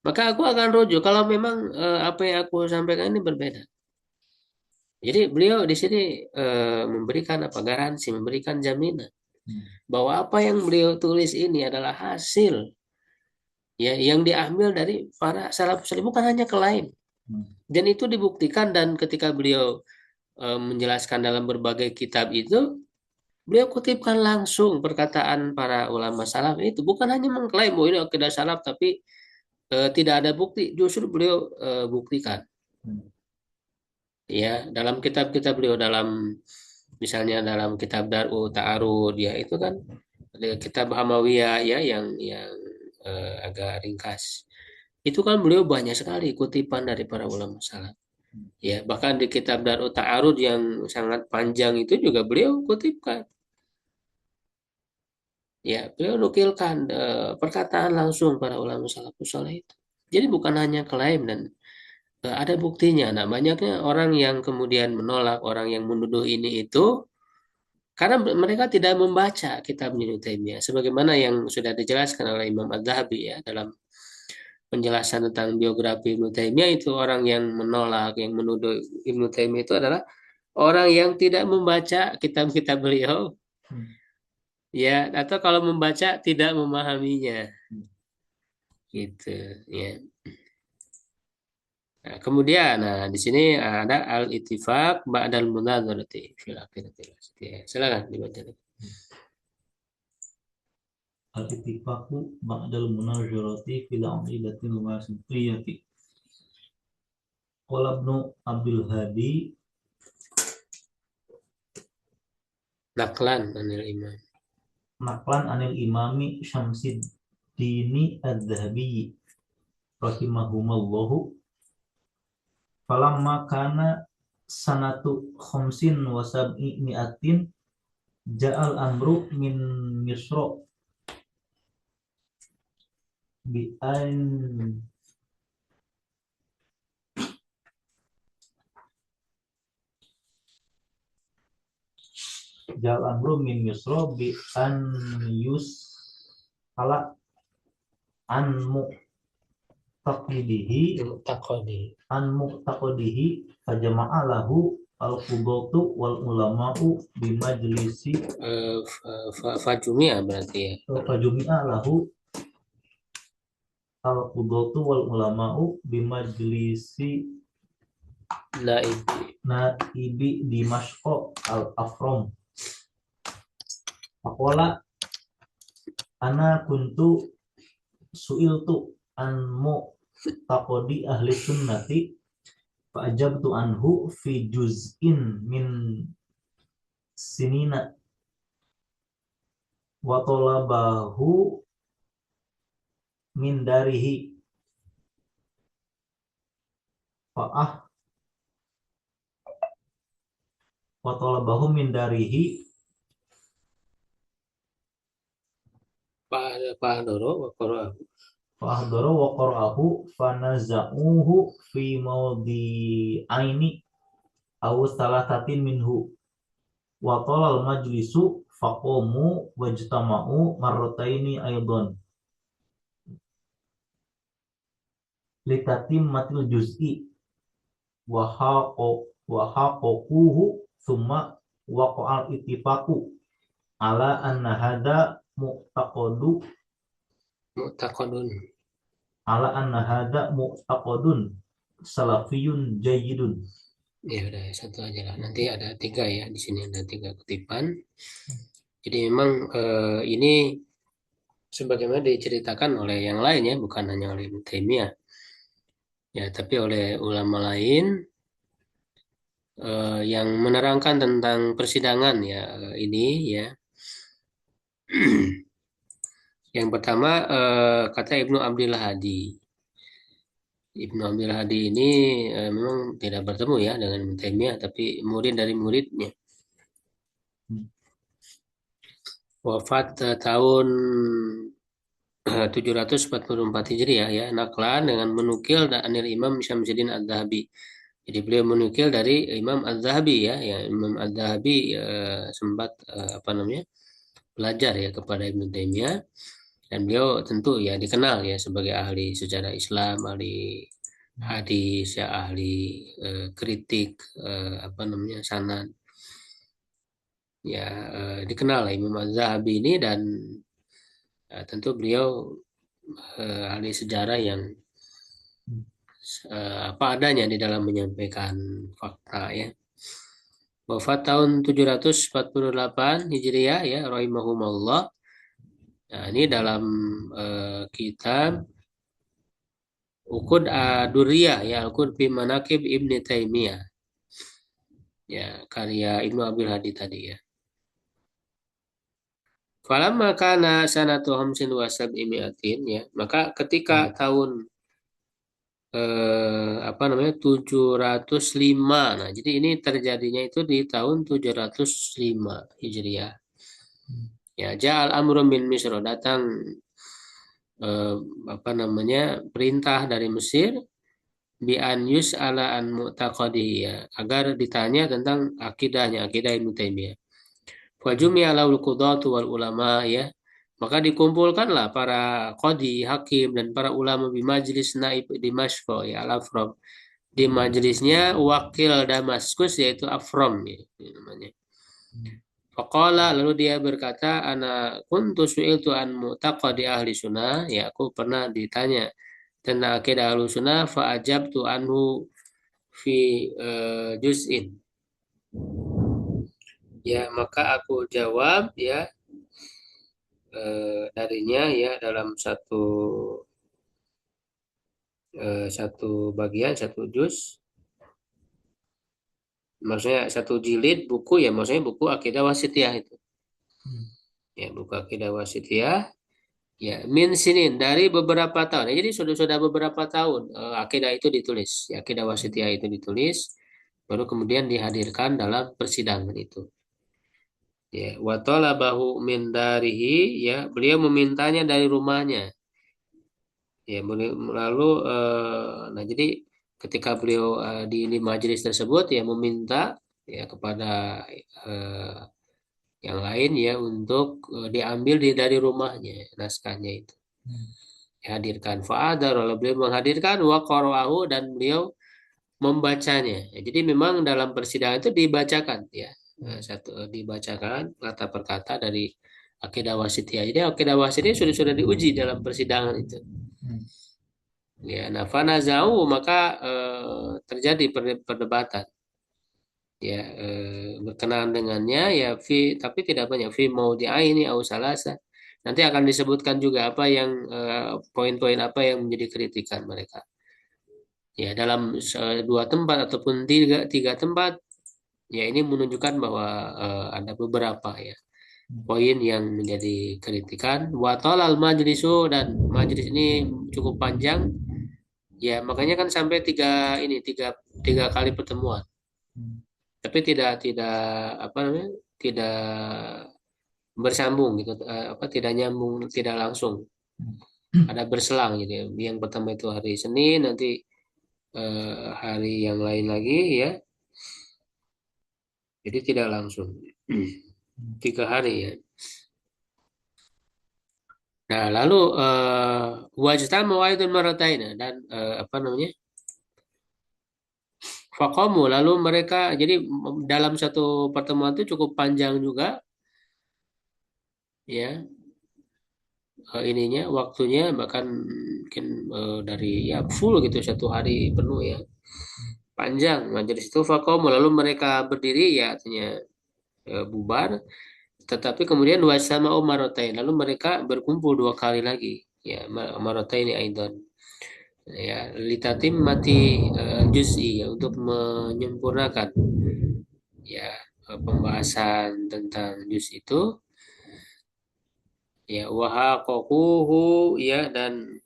[SPEAKER 1] maka aku akan rujuk kalau memang apa yang aku sampaikan ini berbeda. Jadi beliau di sini memberikan apa, garansi, memberikan jaminan bahwa apa yang beliau tulis ini adalah hasil, ya, yang diambil dari para salafus saleh, bukan hanya klaim. Dan itu dibuktikan, dan ketika beliau menjelaskan dalam berbagai kitab itu, beliau kutipkan langsung perkataan para ulama salaf itu, bukan hanya mengklaim bahwa ini akidah salaf tapi tidak ada bukti, justru beliau buktikan, ya, dalam kitab-kitab beliau, dalam misalnya dalam kitab Dar'u Ta'arud, ya, itu kan ada kitab Hamawiyah, ya, yang agak ringkas. Itu kan beliau banyak sekali kutipan dari para ulama salaf. Ya, bahkan di kitab Darut Ta'arud yang sangat panjang itu juga beliau kutipkan. Ya, beliau nukilkan perkataan langsung para ulama salafus saleh itu. Jadi bukan hanya klaim, dan ada buktinya. Nah, banyaknya orang yang kemudian menolak, orang yang menuduh ini itu karena mereka tidak membaca kitab Ibnu Taimiyah, sebagaimana yang sudah dijelaskan oleh Imam Az-Zahabi, ya, dalam penjelasan tentang biografi Ibnu Taimiyah, itu orang yang menolak, yang menuduh Ibnu Taimiyah itu adalah orang yang tidak membaca kitab-kitab beliau, ya, atau kalau membaca tidak memahaminya, gitu, ya. Nah, kemudian, nah, di sini ada al-ittifaq ba'dal munadzarati fil aqidatil wasithiyah. Silakan dibaca.
[SPEAKER 2] Al-ittifaqu ba'dal munazarati fil aqidatil wasithiyati. Qala Ibnu Abdul Hadi
[SPEAKER 1] Naklan anil imam.
[SPEAKER 2] naqlan anil imami Syamsiddini Adz-Dzahabi rahimahumallahu falamma kana sanatu khamsin wa sab'i mi'atin ja'al amru min Misra bi an ja'al amru min Misra bi an yus ala an muqtaqidihi
[SPEAKER 1] Takoni.
[SPEAKER 2] an muqtaqadihi fajama'a lahu al-qudatu wal ulama'u bi majlisi
[SPEAKER 1] Fajumia berarti ya.
[SPEAKER 2] fajumi'a lahu al-qudatu wal ulama'u bi majlisi
[SPEAKER 1] Naib.
[SPEAKER 2] naibi Dimashq al-Afram faqala ana kuntu su'iltu an muqtaqadi ahli sunnati fa ajabtu anhu fi juz'in min sinina wa talabahu min darihi fa'ah wa talabahu min darihi
[SPEAKER 1] Pak Doro Qur'an.
[SPEAKER 2] fa'ahdara wa qara'ahu fanaza'uhu fi mawdi'aini aw thalathatin minhu wa talal majlisu faqamu wajtama'u marrataini aidan litatimmatil juz'i wa haqaquhu thumma waqa'al ittifaqu ala anna hadha
[SPEAKER 1] Mu'taqadun.
[SPEAKER 2] salafiyun jayyidun.
[SPEAKER 1] Ya udah satu aja lah. Nanti ada 3 ya di sini, ada 3 kutipan. Jadi memang ini sebagaimana diceritakan oleh yang lain ya, bukan hanya oleh Ibnu Taimiyah. Ya, tapi oleh ulama lain yang menerangkan tentang persidangan ya ini ya. Yang pertama kata Ibnu Abdul Hadi. Ibnu Abdul Hadi ini memang tidak bertemu ya dengan Ibnu Taimiyah, tapi murid dari muridnya. Wafat tahun 744 Hijriah ya, naklan dengan menukil anil Imam Syamsuddin Adz-Dzahabi. Jadi beliau menukil dari Imam Adz-Dzahabi ya, Imam Adz-Dzahabi sempat belajar ya kepada Ibnu Taimiyah, dan beliau tentu ya dikenal ya sebagai ahli sejarah Islam, ahli hadis ya, ahli kritik sanad ya, dikenal lah Imam Az-Zahabi ini, dan tentu beliau ahli sejarah yang apa adanya di dalam menyampaikan fakta ya. Wafat tahun 748 Hijriah ya, rahimahumullah. Nah, ini dalam kitab Uqud Ad-Durriyah ya, Uqud fi Manaqib Ibnu Taimiyah. Ya, karya Ibnu Abdul Hadi tadi ya. Falamma kana sanatu hamsin wa sab'imiatin ya, maka ketika tahun 705. Nah, jadi ini terjadinya itu di tahun 705 Hijriah. Ya, ja'al amru min Misr, datang perintah dari Mesir bi an yus'ala an mu'taqadihi ya, agar ditanya tentang akidahnya, akidah Ibnu Taimiyah. Wa jumi'a lahul qudatu wal ulama ya, maka dikumpulkanlah para qadi, hakim, dan para ulama di majlis naib Dimashq ya, al-Afram, di majelisnya wakil Damaskus yaitu Afram ya, namanya. Faqala, lalu dia berkata, ana kuntu su'iltu an mu'taqadi ahli sunnah ya, aku pernah ditanya tentang akidah ahli sunnah, fa ajabtu anhu fi juz'in ya, maka aku jawab ya darinya ya dalam satu bagian, satu juz. maksudnya satu jilid buku ya, maksudnya buku Aqidah Wasithiyah itu. Ya, buku Aqidah Wasithiyah ya min sinin dari beberapa tahun. Ya, jadi sudah beberapa tahun Aqidah itu ditulis, ya, Aqidah Wasithiyah itu ditulis, baru kemudian dihadirkan dalam persidangan itu. Ya, wa talabahu min darihi, ya, beliau memintanya dari rumahnya. Ya, lalu nah jadi ketika beliau di majelis tersebut ya meminta ya kepada eh, yang lain ya untuk diambil dari rumahnya naskahnya itu dihadirkan. Fa'adar, lalu beliau menghadirkan wa qara'ahu, dan beliau membacanya. Ya, jadi memang dalam persidangan itu dibacakan ya. Dibacakan kata per kata dari Aqidah Wasithiyah. Jadi Aqidah Wasithiyah sudah diuji dalam persidangan itu. Ya, nah fanazau, maka terjadi perdebatan ya berkenaan dengannya ya tapi tidak banyak fi maudi'aini au salasa. Nanti akan disebutkan juga apa yang poin-poin apa yang menjadi kritikan mereka. Ya, dalam dua tempat ataupun tiga tempat, ya ini menunjukkan bahwa ada beberapa ya poin yang menjadi kritikan. Wa talal majlisu, dan majlis ini cukup panjang. Ya, makanya kan sampai tiga kali pertemuan. Tapi tidak apa namanya? Tidak bersambung gitu, tidak nyambung, tidak langsung. Ada berselang gitu ya. Yang pertama itu hari Senin, nanti hari yang lain lagi ya. Jadi tidak langsung. 3 hari ya. Nah, lalu wajtamu aidun marataina, dan apa namanya? Faqamu, lalu mereka jadi dalam satu pertemuan itu cukup panjang juga ya ininya waktunya, bahkan mungkin dari ya full gitu 1 hari penuh ya, panjang majelis itu. Faqamu, lalu mereka berdiri ya, artinya bubar, tetapi kemudian wasama marotain, lalu mereka berkumpul 2 kali lagi ya, marotain aidan ya, litatim mati juz'i ya, untuk menyempurnakan ya pembahasan tentang juz itu ya, wahaqaquhu ya, dan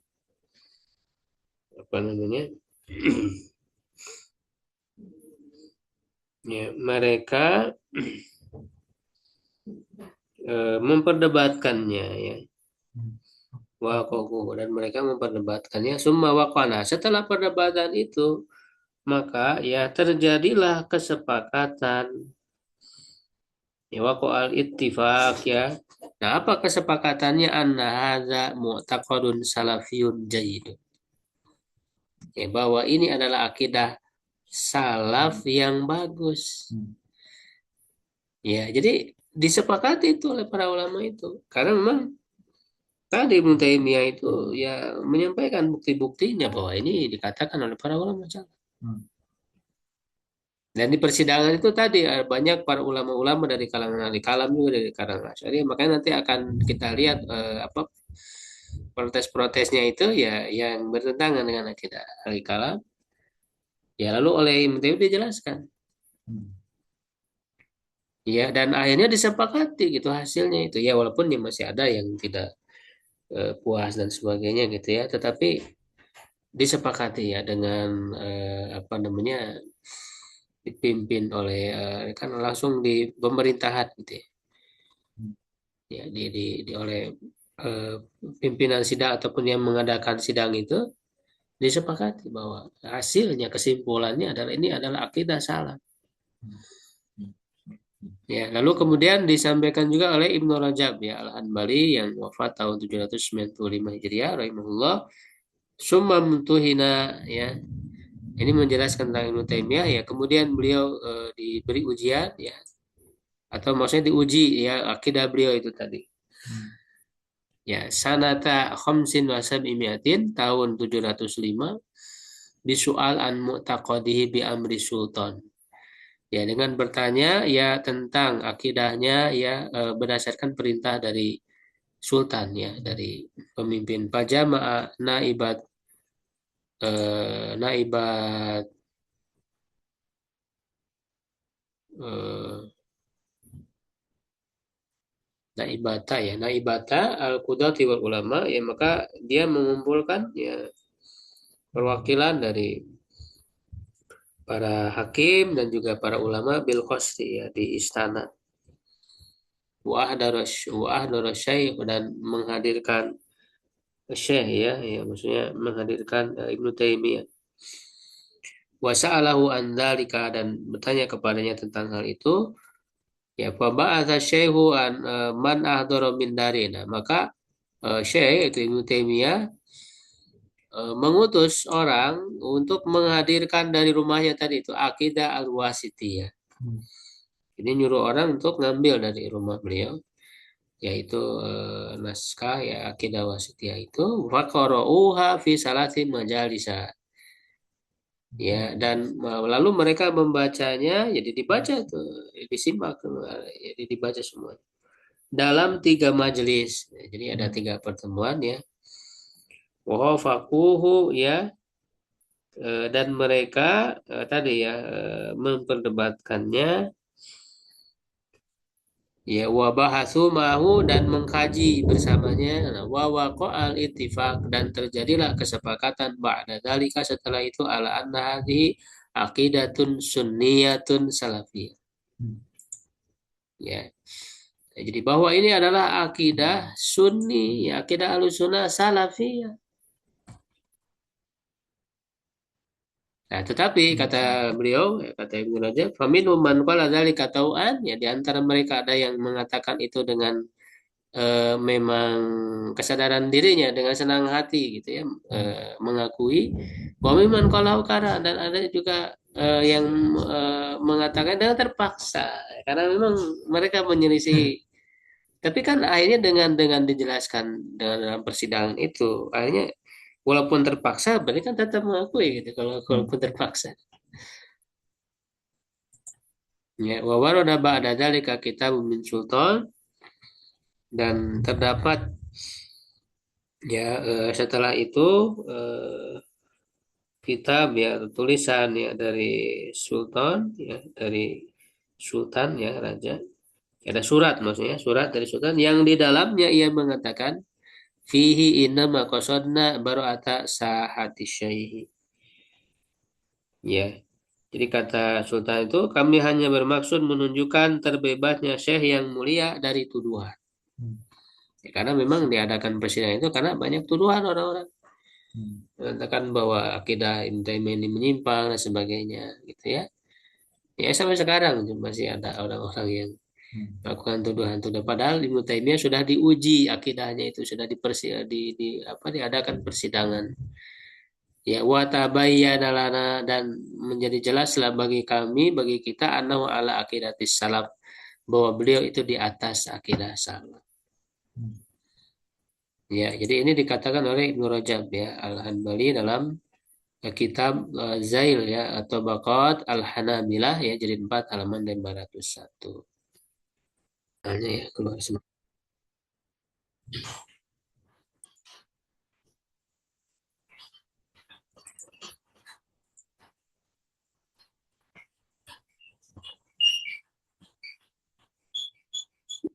[SPEAKER 1] apa namanya ya mereka memperdebatkannya ya, wahaqaquhu, dan mereka memperdebatkannya. Summa waqana, setelah perdebatan itu maka ya terjadilah kesepakatan ya, waqa'al ittifaq ya. Nah, apa kesepakatannya? Anna hadza mu'taqadun salafiyun jayyid. Ya, bahwa ini adalah akidah salaf yang bagus. Ya, jadi disepakati itu oleh para ulama itu. Karena memang tadi Ibnu Taimiyah itu ya menyampaikan bukti-buktinya bahwa ini dikatakan oleh para ulama salah. Dan di persidangan itu tadi banyak para ulama-ulama dari kalangan ahli kalam juga dari kalangan Asy'ari. Makanya nanti akan kita lihat apa protes-protesnya itu ya yang bertentangan dengan akidah ahli kalam. Ya, lalu oleh Ibnu Taimiyah dijelaskan. Ya, dan akhirnya disepakati gitu hasilnya itu. Ya, walaupun ya masih ada yang tidak puas dan sebagainya gitu ya, tetapi disepakati ya dengan apa namanya dipimpin oleh kan langsung di pemerintahan gitu ya. Ya, oleh eh, pimpinan sidang ataupun yang mengadakan sidang itu disepakati bahwa hasilnya kesimpulannya adalah ini adalah akidah salah. Ya, lalu kemudian disampaikan juga oleh Ibnu Rajab ya Al-Hanbali yang wafat tahun 795 Hijriah rahimahullah. Summa muntuhina ya. Ini menjelaskan tentang Ibnu Taimiyah ya. Kemudian beliau diberi ujian ya, atau maksudnya diuji ya akidah beliau itu tadi. Ya, sanata khamsin wa sab'imiatin, tahun 705, bisual an mu'taqadihi bi amri sultan. Ya, dengan bertanya ya tentang akidahnya ya berdasarkan perintah dari sultan ya, dari pemimpin. Pajama'a naibat eh, naibata ya, naibata al-qudati wal ulama ya, maka dia mengumpulkan ya perwakilan dari para hakim dan juga para ulama bil qasri ya di istana. Wa ahdara syekh dan menghadirkan syekh ya, ya maksudnya menghadirkan Ibnu Taimiyah. Wa sa'alahu an dzalika dan bertanya kepadanya tentang hal itu. Ya, fa ba'atha syekhu an man ahdara min darina. Maka syekh itu Ibnu Taimiyah mengutus orang untuk menghadirkan dari rumahnya tadi itu Aqidah Al-Wasithiyah. Ini nyuruh orang untuk ngambil dari rumah beliau, yaitu naskah ya Aqidah Wasithiyah itu faqara'uha fi salati majalisa. Ya, dan lalu mereka membacanya, jadi dibaca tuh, disimak, jadi dibaca semua dalam 3 majelis. Jadi ada 3 pertemuan ya. Wahafaquhu ya, dan mereka tadi ya memperdebatkannya ya, wabahasu mahu dan mengkaji bersamanya, wa waqa'al ittifaq dan terjadilah kesepakatan ba'da dzalika setelah itu ala anna hadhihi aqidatun sunniyatun salafiyah. Ya. Jadi bahwa ini adalah akidah sunni, ya, akidah Ahlussunnah salafiyah. Nah, tetapi kata beliau, kata Ibnu Rajab, faminhum man qala dzalika tau'an, ya di antara mereka ada yang mengatakan itu dengan memang kesadaran dirinya, dengan senang hati gitu ya, mengakui. Wa mimman qala ukara, dan ada juga yang mengatakan dengan terpaksa, karena memang mereka menyelisih. Tapi kan akhirnya dengan dijelaskan dalam persidangan itu, akhirnya walaupun terpaksa, berarti kan tetap mengakui gitu kalau walaupun terpaksa. Ya, wa warada ba'da dzalika kitabun min sultan, dan terdapat ya setelah itu kitab ya tulisan ya dari sultan ya, dari sultan ya raja. Ada surat, maksudnya surat dari sultan yang di dalamnya ia mengatakan fihi inna maqasadna bara'ata sahati syaihi. Ya. Jadi kata sultan itu, kami hanya bermaksud menunjukkan terbebasnya syekh yang mulia dari tuduhan. Ya, karena memang diadakan persidangan itu karena banyak tuduhan orang-orang. Mengatakan bahwa akidah Ibnu Taimiyah ini menyimpang dan sebagainya gitu ya. Ya sampai sekarang masih ada orang-orang yang melakukan tuduhan-tuduhan, padahal Ibnu Taimiyah sudah diuji akidahnya, itu sudah diadakan persidangan. Ya wa tabayyana lana, dan menjadi jelaslah bagi kami, bagi kita, annahu ala aqidatis salaf, bahwa beliau itu di atas akidah salaf. Ya, jadi ini dikatakan oleh Ibnu Rajab ya Al-Hanbali dalam kitab Zail ya atau Baqat Al-Hanabilah ya, jadi 4 halaman 501. Hanya ya keluar semua.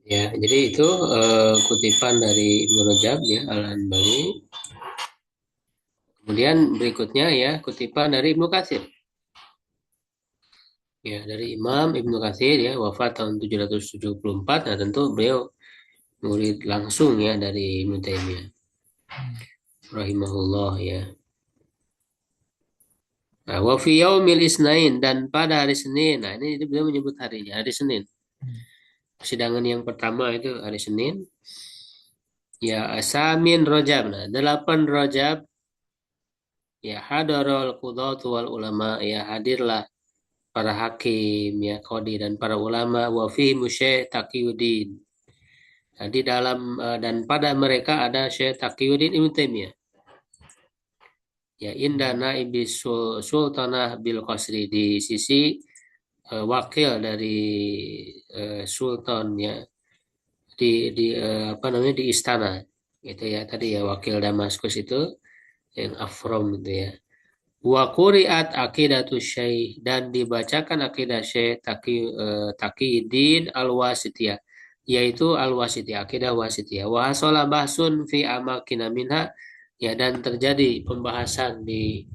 [SPEAKER 1] Ya, jadi itu kutipan dari Ibnu Rajab ya Al-Hanbali. Kemudian berikutnya ya kutipan dari Ibnu Katsir. Ya, dari Imam Ibnu Katsir ya, wafat tahun 774. Nah, tentu beliau murid langsung ya dari Ibnu Taimiyah rahimahullah ya. Nah, wa fi yaumil isnain, dan pada hari Senin. Nah, ini beliau menyebut harinya, hari Senin. Persidangan yang pertama itu hari Senin. Ya, Asamin Rajab. Nah, 8 Rajab. Ya, hadarul qudhat wal ulama, ya hadirlah para hakim, ya qadi dan para ulama, wa fi Syekh Taqiyuddin. Nah, di dalam dan pada mereka ada Syekh Taqiyuddin Ibnu Taimiyah. Ya, indana ibis sultanah bil qasri, di sisi wakil dari sultan ya di apa namanya di istana gitu ya, tadi ya wakil Damaskus itu yang Afrom gitu ya. Wa quri'at aqidatus syekh dan dibacakan akidah Syekh Taqiyuddin Al-Wasitiyah yaitu Al-Wasitiyah, akidah Wasitiyah. Wa hasala bahsun fi amakina minha ya dan terjadi pembahasan di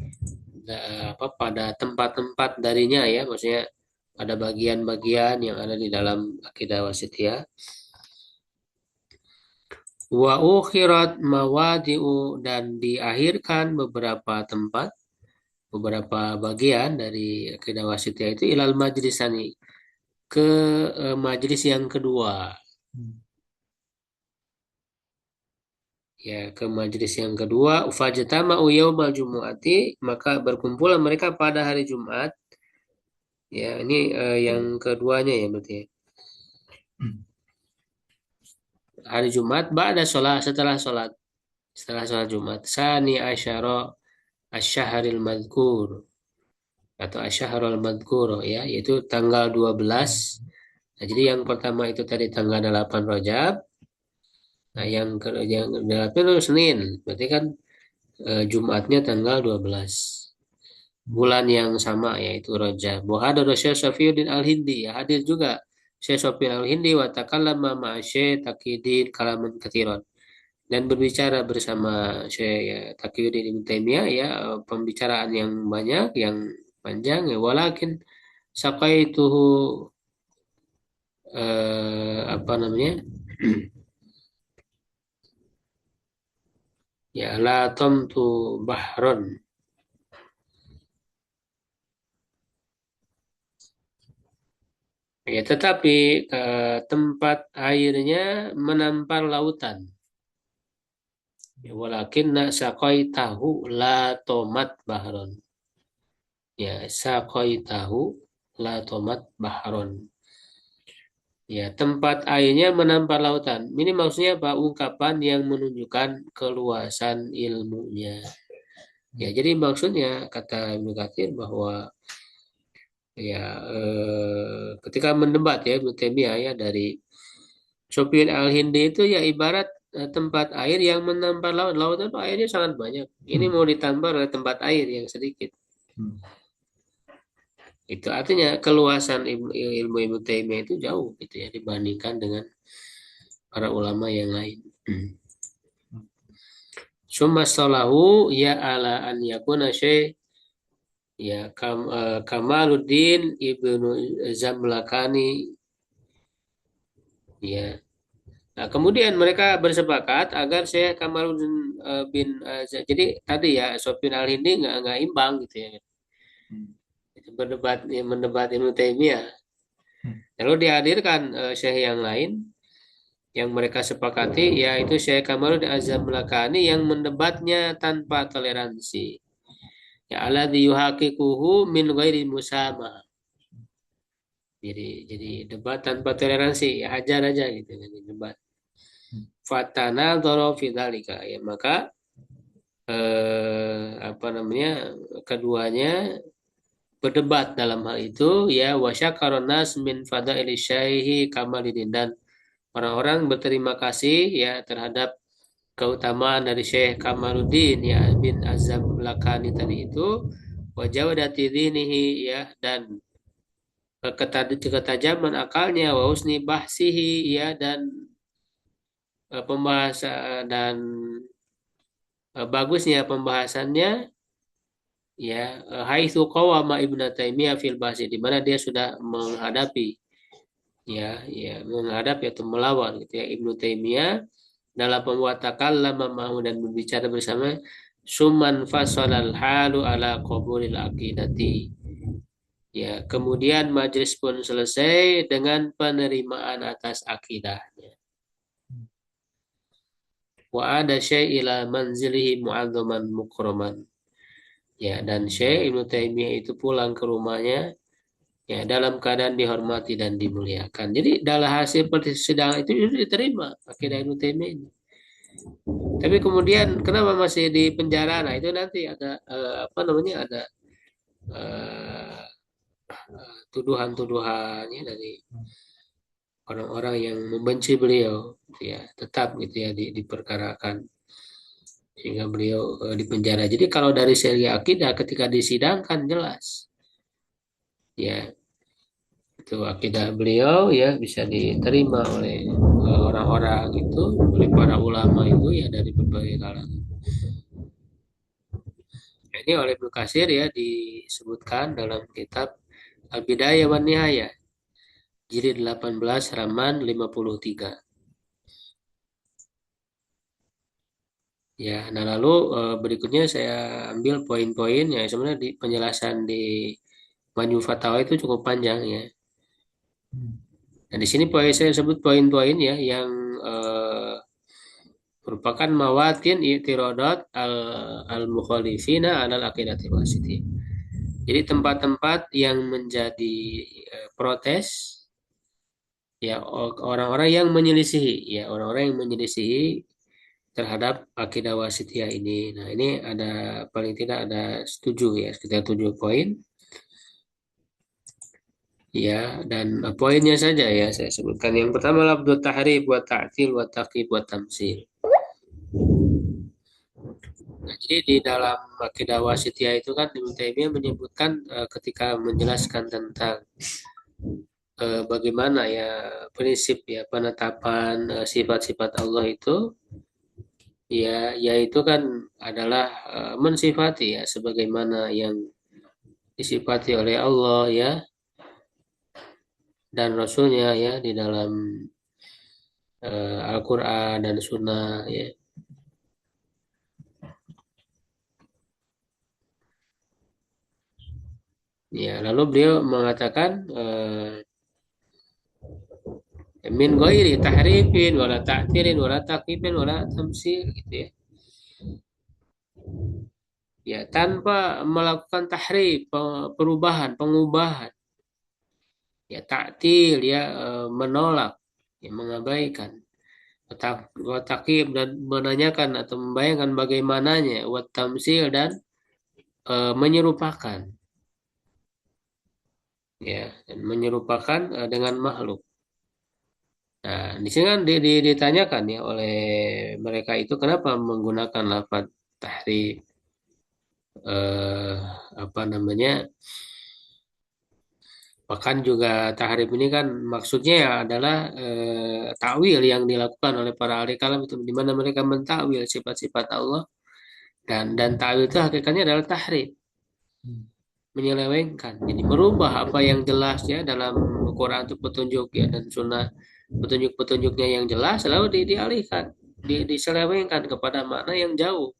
[SPEAKER 1] pada tempat-tempat darinya ya, maksudnya pada bagian-bagian yang ada di dalam akidah Wasitiyah. Wa ukhirat mawadi'u dan diakhirkan beberapa tempat, beberapa bagian dari akidah Wasitiyah itu ilal majlisani ke majelis yang kedua. Ya, ke majelis yang kedua, fajtama'u yaumal jumu'ati, maka berkumpul mereka pada hari Jumat. Ya, ini yang keduanya ya berarti ya. Hari Jumat ba'da sholat, setelah sholat Jumat. Sani asyara asyaharil madkur atau asyaharul madkur ya, yaitu tanggal 12. Nah, jadi yang pertama itu tadi tanggal 8 Rajab. Nah, yang 8 itu Senin. Berarti kan Jumatnya tanggal 12. Bulan yang sama yaitu Rajab. Wa hadar Syekh Safiuddin Al-Hindi ya, hadir juga Syekh Safiuddin Al-Hindi wa takallama ma'a Syekh Taqiyuddin kalaman katsiran dan berbicara bersama Syekh ya, Taqiyuddin Ibnu Taimiyah ya, pembicaraan yang banyak, yang panjang ya, walakin saqaituhu apa namanya? Ya la tamtu bahron. Ya, tetapi tempat airnya menampar lautan. Ya, walakin tahu la tomat bahron. Ya, tahu la tomat bahron. Ya, tempat airnya menampar lautan. Ini maksudnya apa? Ungkapan yang menunjukkan keluasan ilmunya. Ya, jadi maksudnya kata Ibnu Katsir bahwa ya ketika mendebat ya Ibnu Taimiyah ya dari Sufyan Al-Hindi itu ya ibarat tempat air yang menampar laut. Lautan itu airnya sangat banyak. Ini mau ditambah oleh tempat air yang sedikit. Itu artinya keluasan ilmu Ibnu Taimiyah itu jauh gitu ya dibandingkan dengan para ulama yang lain. Summa salahu ya ala an yakuna syekh ya Kamaluddin Ibnu Zamlakani ya. Nah, kemudian mereka bersepakat agar Syekh Kamaluddin jadi tadi ya Sofyan Al-Hindi nggak imbang gitu ya. Mendebat Ibnu Taimiyah. Lalu dihadirkan Syekh yang lain yang mereka sepakati yaitu Syekh Kamaluddin Az-Zamlakani yang mendebatnya tanpa toleransi. Ya alladzi yuhaqiquhu min ghairi musama. Jadi debat tanpa toleransi, ya hajar aja gitu kan debat. Fatana dzara fi dzalika ya maka apa namanya keduanya berdebat dalam hal itu ya wasyakaron nas min fadaili syaihi Kamaluddin dan orang-orang berterima kasih ya terhadap keutamaan dari Syekh Kamaluddin ya bin Azam Lakani tadi itu wajawadati dinihi ya dan ketajaman akalnya wa husni bahsihi ya dan pembahasan dan bagusnya pembahasannya ya haitsu qawama Ibnu Taimiyah fil bahsi di mana dia sudah menghadapi menghadap yaitu melawan gitu ya Ibnu Taimiyah dalam pembuat takallama mahu dan berbicara bersama suman fasalal halu ala qabulil aqidati ya kemudian majelis pun selesai dengan penerimaan atas akidahnya wa ada syai' ila manzilihi mu'azzaman mukraman ya dan Syekh Ibnu Taimiyah itu pulang ke rumahnya ya dalam keadaan dihormati dan dimuliakan. Jadi dalam hasil persidangan itu diterima akidah Ibnu Taimiyah ini. Tapi kemudian kenapa masih di penjara? Nah itu nanti ada apa namanya ada tuduhan-tuduhannya dari orang-orang yang membenci beliau, gitu ya tetap gitu ya diperkarakan. sehingga beliau dipenjara. Jadi kalau dari segi akidah ketika disidangkan jelas ya itu akidah beliau ya bisa diterima oleh orang-orang itu, oleh para ulama itu ya dari berbagai kalangan. Nah, ini oleh Ibnu Katsir ya disebutkan dalam kitab Al-Bidayah wan Nihayah jilid 18 halaman 53. Ya, nah lalu berikutnya saya ambil poin-poin ya sebenarnya di penjelasan di Majmu Fatawa itu cukup panjang ya. Nah, di sini poin saya sebut poin-poin ya yang eh, merupakan mawatin i'tiradat al mukhalifina alal aqidatil wasithiyah. Jadi tempat-tempat yang menjadi protes ya orang-orang yang menyelisihi ya orang-orang yang menyelisihi terhadap akidah wasithiyah ini. Nah, ini ada paling tidak ada 7 ya, sekitar 7 poin. Ya, dan poinnya saja ya saya sebutkan. Yang pertama labdut tahrif wa ta'til wa taqib wa tamsil. Nah, jadi di dalam akidah wasithiyah itu kan Ibnu Taimiyah menyebutkan ketika menjelaskan tentang bagaimana ya prinsip ya penetapan sifat-sifat Allah itu ya yaitu kan adalah mensifati ya sebagaimana yang disifati oleh Allah ya dan Rasulnya ya di dalam Al-Quran dan Sunnah ya. Ya, lalu beliau mengatakan min ghairi tahrifin wala ta'tilin wala taqibin wala tamsil gitu ya. Ya, tanpa melakukan tahrif, perubahan, pengubahan. Ya, ta'til ya menolak, ya mengabaikan. Wa taqib dan menanyakan atau membayangkan bagaimananya, wa tamsil dan menyerupakan. Ya, dan menyerupakan dengan makhluk. Nah, di sini kan ditanyakan ya oleh mereka itu kenapa menggunakan lafaz tahrif eh, apa namanya? Bahkan juga tahrif ini kan maksudnya ya adalah takwil yang dilakukan oleh para ahli kalam itu di mana mereka mentakwil sifat-sifat Allah dan takwil itu hakikatnya adalah tahrif, menyelewengkan. Jadi merubah apa yang jelas ya dalam Quran itu petunjuk ya dan sunnah petunjuk-petunjuknya yang jelas lalu dialihkan, diselewengkan kepada makna yang jauh.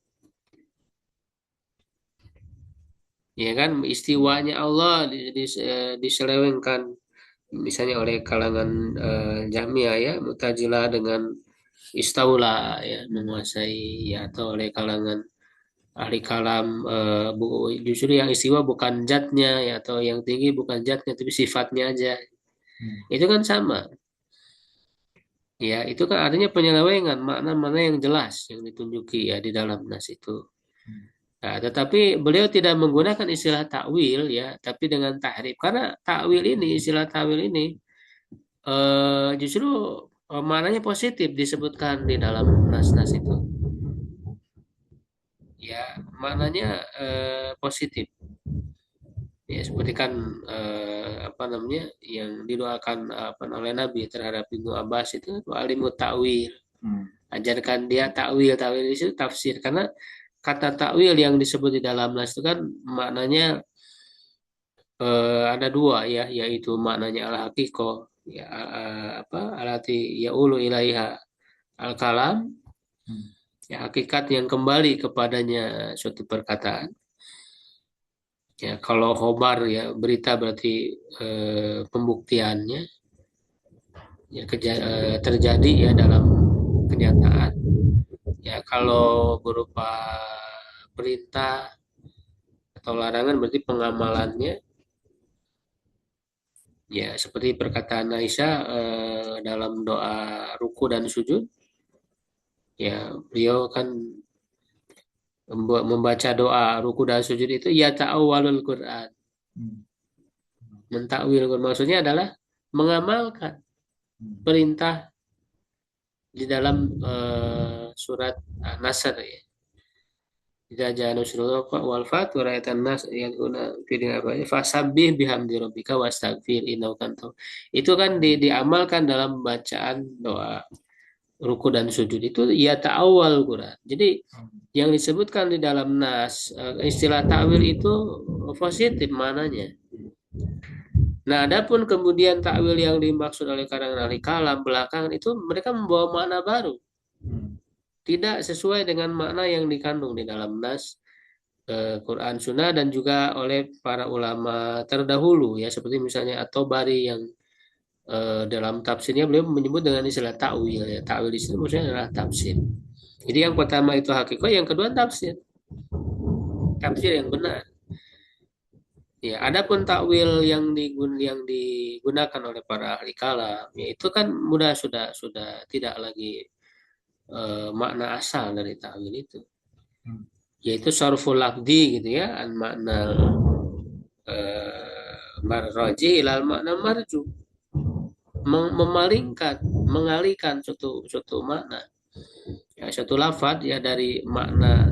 [SPEAKER 1] Ya kan istiwanya Allah diselewengkan misalnya oleh kalangan Jahmiyah ya Mu'tazilah dengan istaula ya menguasai ya atau oleh kalangan ahli kalam justru yang istiwa bukan zatnya ya atau yang tinggi bukan zatnya tapi sifatnya aja. Itu kan sama ya itu kan artinya penyelewengan makna-makna yang jelas yang ditunjuki ya di dalam nas itu. Nah, tetapi beliau tidak menggunakan istilah takwil ya tapi dengan tahrif karena takwil ini istilah takwil ini justru maknanya positif disebutkan di dalam nas-nas itu. Ya, maknanya positif. Ya, seperti kan apa namanya yang didoakan apa oleh Nabi terhadap Ibnu Abbas itu alimu takwil. Ajarkan dia takwil, takwil itu tafsir karena kata takwil yang disebut di dalam nas itu kan maknanya ada dua ya, yaitu maknanya al-haqiqah ya apa alati yaulu ilaiha al-kalam ya hakikat yang kembali kepadanya suatu perkataan. Ya, kalau khobar ya berita berarti pembuktiannya ya terjadi ya dalam kenyataan. Ya, kalau berupa perintah atau larangan berarti pengamalannya. Ya, seperti perkataan Aisyah dalam doa ruku dan sujud. Ya, beliau kan membaca doa ruku dan sujud itu ya ta'awwalul Quran. Mentakwil maksudnya adalah mengamalkan perintah di dalam surat Nasr ya. Idza jaa nasrullah wal fath wa ra'aitan nas yadkhuluna fi dinillahi afwaja fasabbih bihamdi rabbika wastaghfir innahu kana tawwab. Itu kan diamalkan dalam bacaan doa ruku dan sujud itu ya ta'awal Quran. Jadi yang disebutkan di dalam nas istilah ta'wil itu positif mananya. Nah, adapun kemudian takwil yang dimaksud oleh kalangan ahli kalam belakangan itu mereka membawa makna baru, tidak sesuai dengan makna yang dikandung di dalam nas Quran Sunnah dan juga oleh para ulama terdahulu ya seperti misalnya At-Tabari yang dalam tafsirnya beliau menyebut dengan istilah takwil ya. Takwil di sini maksudnya adalah tafsir. Jadi yang pertama itu hakikat, yang kedua tafsir. Tafsir yang benar. Ya, adapun takwil yang digunakan oleh para ahli kalam, ya itu kan sudah tidak lagi makna asal dari takwil itu, yaitu sarful lafdi gitu ya, an makna marroji ilal makna marju, memalingkan, mengalihkan suatu makna, ya, suatu lafaz ya dari makna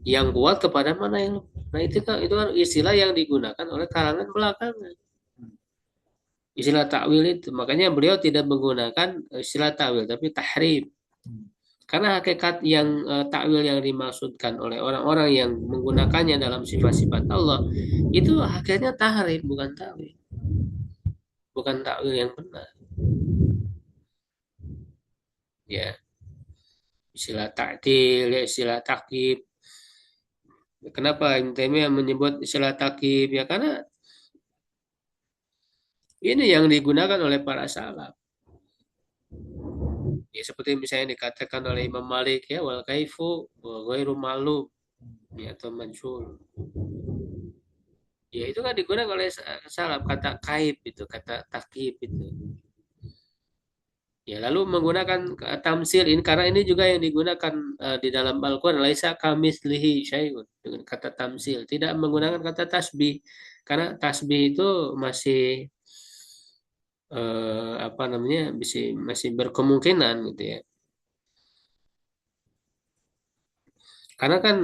[SPEAKER 1] yang kuat kepada mana yang. Nah itu kan istilah yang digunakan oleh kalangan belakangan. Istilah takwil itu, makanya beliau tidak menggunakan istilah takwil tapi tahrif. Karena hakikat yang takwil yang dimaksudkan oleh orang-orang yang menggunakannya dalam sifat-sifat Allah itu hakikatnya tahrif bukan takwil. Bukan takwil yang benar. Ya. Istilah ta'til, istilah takyib. Kenapa Ibnu Taimiyah menyebut istilah takyib? Ya karena ini yang digunakan oleh para salaf. Ya seperti misalnya dikatakan oleh Imam Malik ya wal kaifu wa ghairu ma'lum ya atau mansul. Ya itu kan digunakan oleh salaf kata kaib itu, kata takyib itu. Ya lalu menggunakan tamsil ini karena ini juga yang digunakan di dalam Al-Qur'an laisa kamitslihi syai'un dengan kata tamsil, tidak menggunakan kata tasbih karena tasbih itu masih masih berkemungkinan gitu ya. Karena kan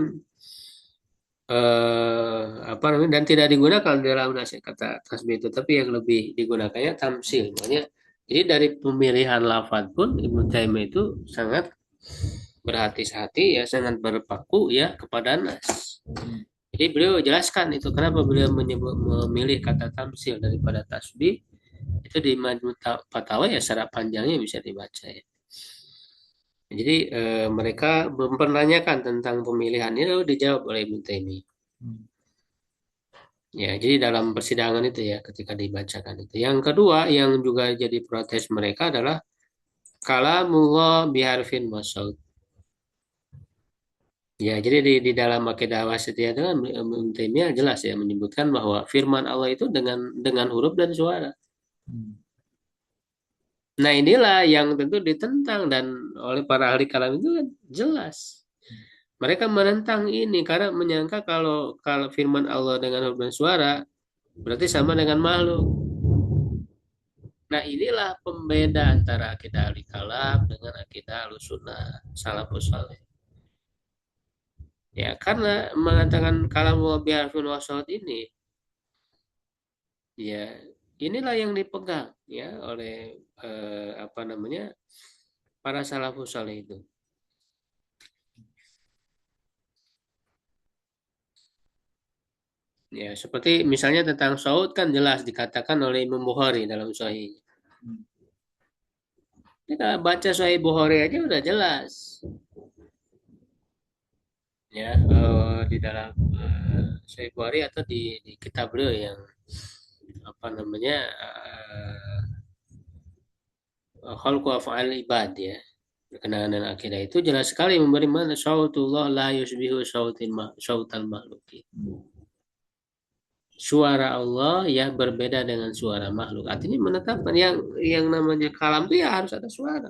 [SPEAKER 1] dan tidak digunakan dalam nasihat kata tasbih itu, tapi yang lebih digunakannya tamsil. Makanya jadi dari pemilihan lafaz pun Ibnu Taimiyah itu sangat berhati-hati ya, sangat berpaku ya kepada nas. Jadi beliau jelaskan itu kenapa beliau memilih kata tamsil daripada tasbih. Itu di Majmu' Fatawa ya secara panjangnya bisa dibaca ya. Jadi mereka mempertanyakan tentang pemilihan ini lalu dijawab oleh Ibnu Taimiyah. Ya, jadi dalam persidangan itu ya ketika dibacakan itu. Yang kedua yang juga jadi protes mereka adalah kalamullah biharfin wasaut. Ya, jadi di dalam akidah wasitiyah itu kan Ibnu Taimiyah jelas ya menyebutkan bahwa firman Allah itu dengan huruf dan suara. Nah inilah yang tentu ditentang dan oleh para ahli kalam itu kan jelas. Mereka menentang ini karena menyangka kalau firman Allah dengan huruf dan suara berarti sama dengan makhluk. Nah inilah pembeda antara akidah ahli kalam dengan akidah ahlussunnah salafus saleh. Ya karena mengatakan kalam Allah biharfin wasawat ini, ya inilah yang dipegang ya oleh para salafus saleh itu. Ya, seperti misalnya tentang saud kan jelas dikatakan oleh Imam Bukhari dalam Sahih. Kita baca Sahih Bukhari aja udah jelas. Ya, di dalam Sahih Bukhari atau di kitab beliau yang Khalqu Af'al Ibad ya. Berkenaan dengan akidah itu jelas sekali memberi mana sautullah la yusbihu sautal makhluki. Suara Allah ya berbeda dengan suara makhluk. Artinya menetapkan yang namanya kalam itu ya harus ada suara.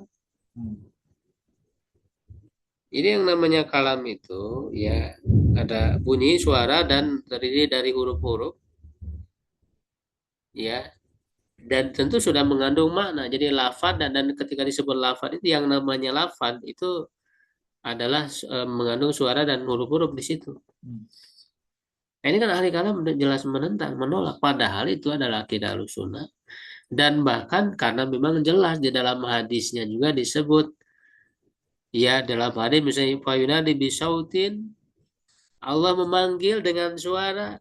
[SPEAKER 1] Jadi yang namanya kalam itu ya ada bunyi, suara dan terdiri dari huruf-huruf. Ya. Dan tentu sudah mengandung makna. Jadi lafaz dan ketika disebut lafaz itu yang namanya lafaz itu adalah mengandung suara dan huruf-huruf di situ. Nah, ini kan ahli kalam jelas menentang, menolak. Padahal itu adalah akidah Ahlussunnah. Dan bahkan karena memang jelas di dalam hadisnya juga disebut, ya dalam hadis misalnya fayunadi bisautin, Allah memanggil dengan suara,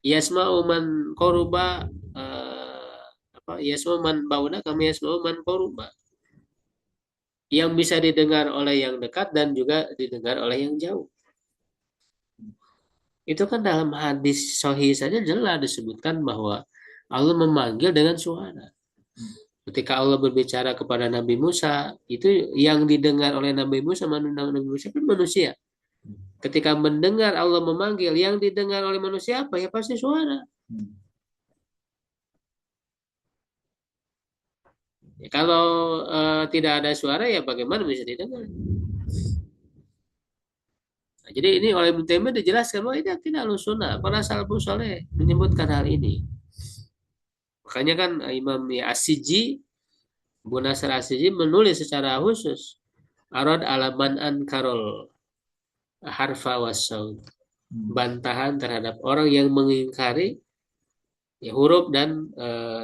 [SPEAKER 1] yasma'u man qaruba, yasma'u man bauda kami yasma'u man qaruba, yang bisa didengar oleh yang dekat dan juga didengar oleh yang jauh. Itu kan dalam hadis sahih saja jelas disebutkan bahwa Allah memanggil dengan suara. Ketika Allah berbicara kepada Nabi Musa, itu yang didengar oleh Nabi Musa, Nabi Musa kan manusia. Ketika mendengar Allah memanggil, yang didengar oleh manusia apa? Ya pasti suara. Ya, kalau tidak ada suara, ya bagaimana bisa didengar? Nah, jadi ini oleh Ibnu Taimiyah dijelaskan bahwa ini tidak Ahlussunnah. Para salafus saleh menyebutkan hal ini. Makanya kan Imam As-Sijzi, Abu Nasr As-Sijzi menulis secara khusus Arad alaman ankarol harfa wassaud, bantahan terhadap orang yang mengingkari ya, huruf dan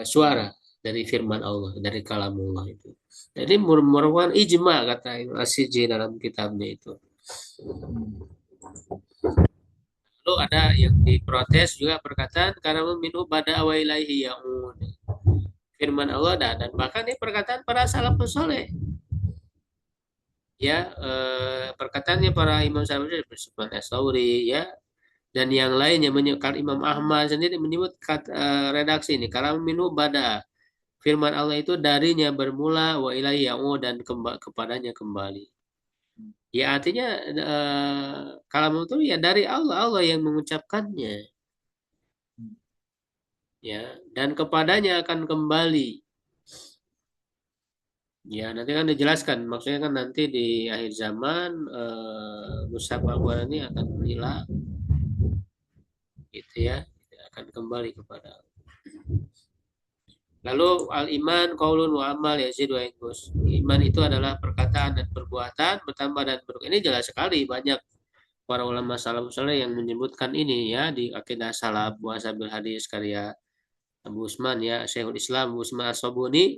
[SPEAKER 1] suara dari firman Allah, dari kalamullah itu. Jadi merupakan ijma kata Imam As-Sijzi dalam kitabnya itu. Lalu ada yang diprotes juga perkataan karena minhu pada awailahi yaun. Firman Allah dan bahkan ini perkataan para salafus saleh. Ya, perkataannya para imam salafus Sufyan Ats-Tsauri ya dan yang lainnya menyebut Imam Ahmad sendiri menyebut redaksi ini kalau minhu pada firman Allah itu darinya bermula wa ilaihi yaud dan kepadanya kembali. Ya artinya kalam itu ya dari Allah, Allah yang mengucapkannya. Ya, dan kepadanya akan kembali. Ya, nanti kan dijelaskan. Maksudnya kan nanti di akhir zaman mushaf Al-Quran ini akan hilang. Gitu ya, akan kembali kepada Allah. Lalu al-iman qaulun wa amal yazid wa yanqus. Iman itu adalah perkataan dan perbuatan bertambah dan berkurang. Ini jelas sekali banyak para ulama salafus saleh yang menyebutkan ini ya di akidah salaf wasabil hadis karya Abu Usman ya Syekhul Islam Abu Usman As-Sabuni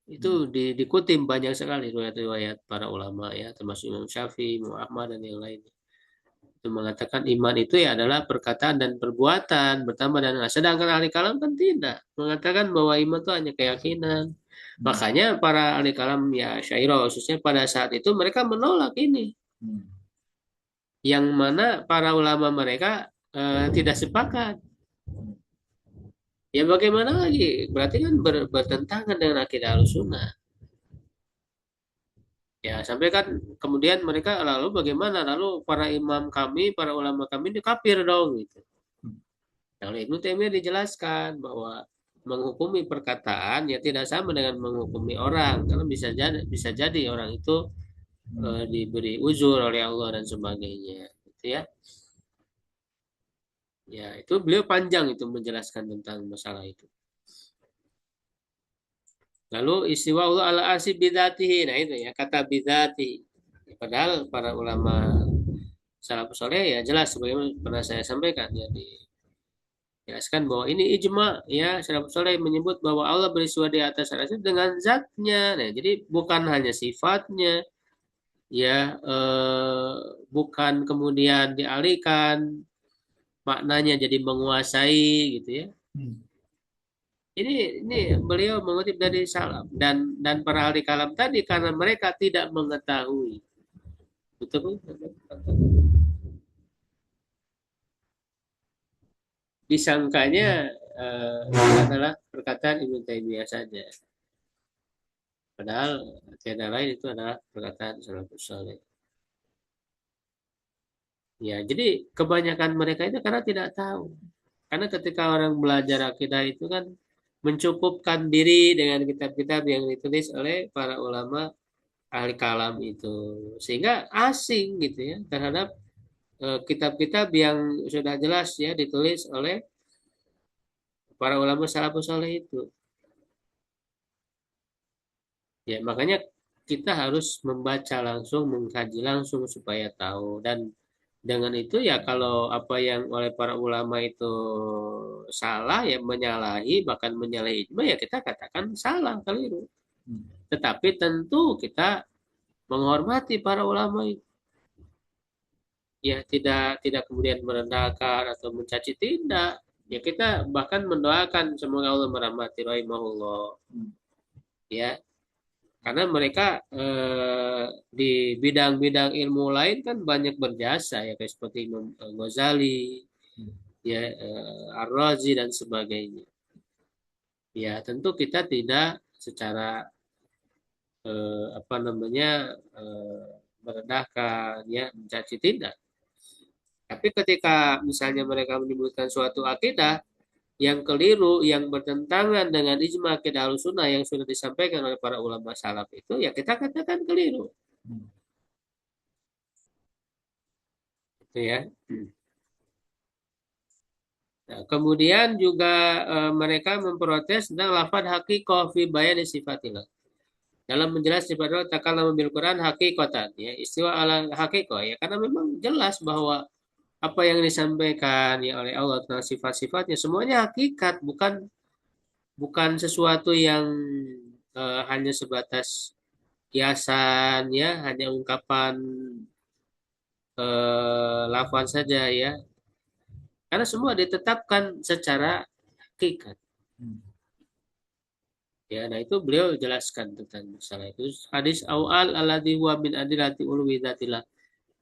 [SPEAKER 1] itu dikutip banyak sekali riwayat-riwayat para ulama ya termasuk Imam Syafi'i, Imam Ahmad dan yang lainnya. Itu mengatakan iman itu ya adalah perkataan dan perbuatan bertambah dan sedangkan ahli kalam kan tidak mengatakan bahwa iman itu hanya keyakinan. Makanya para ahli kalam ya Syairah khususnya pada saat itu mereka menolak ini. Yang mana para ulama mereka tidak sepakat. Ya bagaimana lagi? Berarti kan bertentangan dengan akidah Ahlussunnah. Ya sampai kan kemudian mereka lalu bagaimana? Lalu para imam kami, para ulama kami ini kafir dong gitu. Nah, oleh Ibnu Taimiyah dijelaskan bahwa menghukumi perkataan ya tidak sama dengan menghukumi orang karena bisa jadi orang itu diberi uzur oleh Allah dan sebagainya gitu ya. Ya, itu beliau panjang itu menjelaskan tentang masalah itu. Lalu istiwa Allah ala arsy bidzatihi. Nah, itu ya kata bidzati. Padahal para ulama salafus saleh ya jelas sebagaimana pernah saya sampaikan ya dijelaskan bahwa ini ijma ya salafus saleh menyebut bahwa Allah beristiwa di atas arsy dengan zatnya. Nah, jadi bukan hanya sifatnya ya bukan kemudian dialihkan maknanya jadi menguasai gitu ya. Ini beliau mengutip dari salaf dan para ahli kalam tadi karena mereka tidak mengetahui. Betul? Disangkanya adalah perkataan Ibnu Taimiyah saja. Padahal tiada lain itu adalah perkataan salafus saleh. Ya, jadi kebanyakan mereka itu karena tidak tahu. Karena ketika orang belajar akidah itu kan mencukupkan diri dengan kitab-kitab yang ditulis oleh para ulama ahli kalam itu sehingga asing gitu ya terhadap kitab-kitab yang sudah jelas ya ditulis oleh para ulama salafus saleh itu ya makanya kita harus membaca langsung, mengkaji langsung supaya tahu. Dan dengan itu ya kalau apa yang oleh para ulama itu salah ya menyalahi bahkan menyalahi ijma ya kita katakan salah keliru. Tetapi tentu kita menghormati para ulama itu. Ya tidak kemudian merendahkan atau mencaci, tidak. Ya kita bahkan mendoakan semoga Allah merahmati rahimahullah. Ya, karena mereka di bidang-bidang ilmu lain kan banyak berjasa ya kayak seperti Imam Ghazali, ya Ar-Razi dan sebagainya. Ya, tentu kita tidak secara apa namanya merendahkan ya mencaci, tidak. Tapi ketika misalnya mereka menyebutkan suatu akidah yang keliru, yang bertentangan dengan ijma akidah Ahlussunnah yang sudah disampaikan oleh para ulama salaf itu, ya kita katakan keliru. Itu ya. Nah, kemudian juga mereka memprotes tentang lafaz haqiqah fi bayan sifatillah. Dalam menjelaskan sifat Allah takallama bil Quran haqiqatan ya, istiwa ala haqiqah ya, karena memang jelas bahwa apa yang disampaikan ya oleh Allah tentang sifat-sifatnya semuanya hakikat, bukan bukan sesuatu yang hanya sebatas kiasan ya, hanya ungkapan lafaz saja ya. Karena semua ditetapkan secara hakikat. Ya, nah itu beliau jelaskan tentang masalah itu. Hadis awal alladzi huwa min adillati ulwi dzatillah.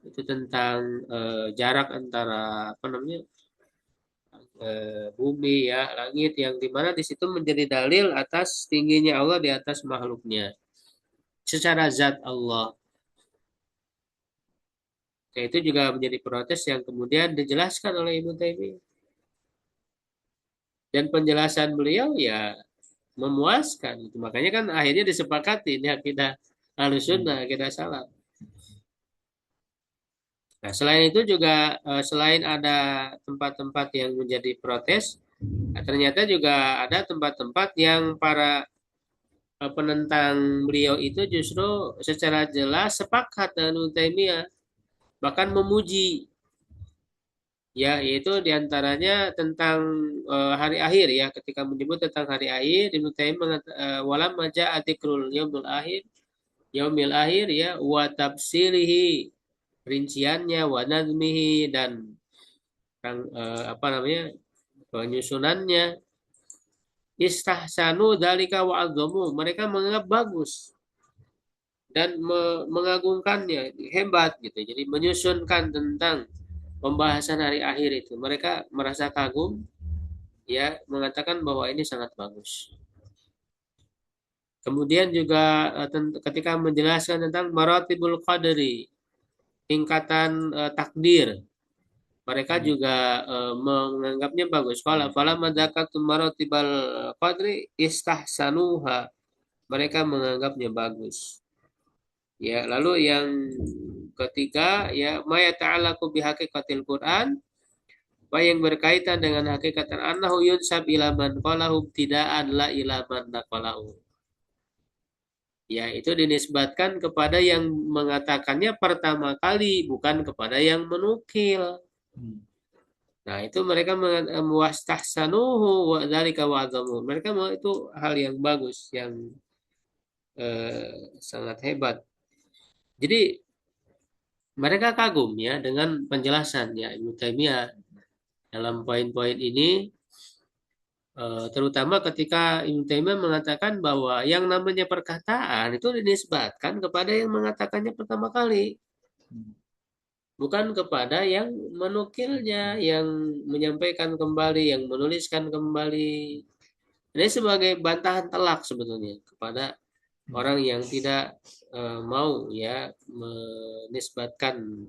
[SPEAKER 1] Itu tentang jarak antara apa namanya? Bumi ya, langit yang dimana di situ menjadi dalil atas tingginya Allah di atas makhluknya. Secara zat Allah. Ya, itu juga menjadi protes yang kemudian dijelaskan oleh Ibnu Taimiyah. Dan penjelasan beliau ya memuaskan. Itu makanya kan akhirnya disepakati ini akidah Ahlussunnah, akidah salaf. Nah, selain itu juga selain ada tempat-tempat yang menjadi protes, nah, ternyata juga ada tempat-tempat yang para penentang beliau itu justru secara jelas sepakat dengan Ibnu Taimiyah, bahkan memuji. Ya, yaitu diantaranya tentang hari akhir ya. Ketika menyebut tentang hari akhir, Ibnu Taimiyah mengatakan walam maja atikrul yaumil akhir ya, wa tafsirihi, rinciannya, wa nazmihi, dan apa namanya penyusunannya, istahsanu dzalika wa azamu, mereka menganggap bagus dan mengagungkannya, hebat gitu. Jadi menyusunkan tentang pembahasan hari akhir itu mereka merasa kagum ya, mengatakan bahwa ini sangat bagus. Kemudian juga ketika menjelaskan tentang maratibul qadri, tingkatan takdir, mereka juga menganggapnya bagus. Fala madzakatum maratibal qadri istahsanuha, mereka menganggapnya bagus. Ya, lalu yang ketiga ya ma yata'allaqu bihaqiqatil Quran, apa yang berkaitan dengan hakikat annahu yunsab ila man qalahu ibtida'an la ila man naqalahu. Ya, itu dinisbatkan kepada yang mengatakannya pertama kali, bukan kepada yang menukil. Nah, itu mereka muwastahsanuhu wa dzalika wa azamu. Mereka itu hal yang bagus, yang sangat hebat. Jadi mereka kagum ya dengan penjelasan ya Ibnu Taimiyah dalam poin-poin ini, terutama ketika Ibnu Taimiyah mengatakan bahwa yang namanya perkataan itu dinisbatkan kepada yang mengatakannya pertama kali, bukan kepada yang menukilnya, yang menyampaikan kembali, yang menuliskan kembali. Ini sebagai bantahan telak sebetulnya kepada orang yang tidak mau ya menisbatkan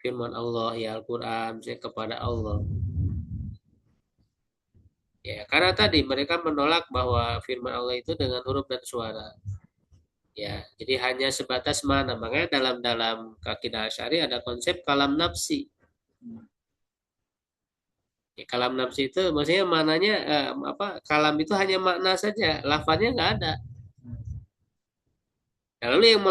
[SPEAKER 1] firman Allah ya Al-Quran kepada Allah. Ya, karena tadi mereka menolak bahwa firman Allah itu dengan huruf dan suara. Ya, jadi hanya sebatas mana. Makanya dalam akidah Asy'ari ada konsep kalam nafsi. Ya, kalam nafsi itu maksudnya maknanya kalam itu hanya makna saja, lafaznya nggak ada. Nah, lalu yang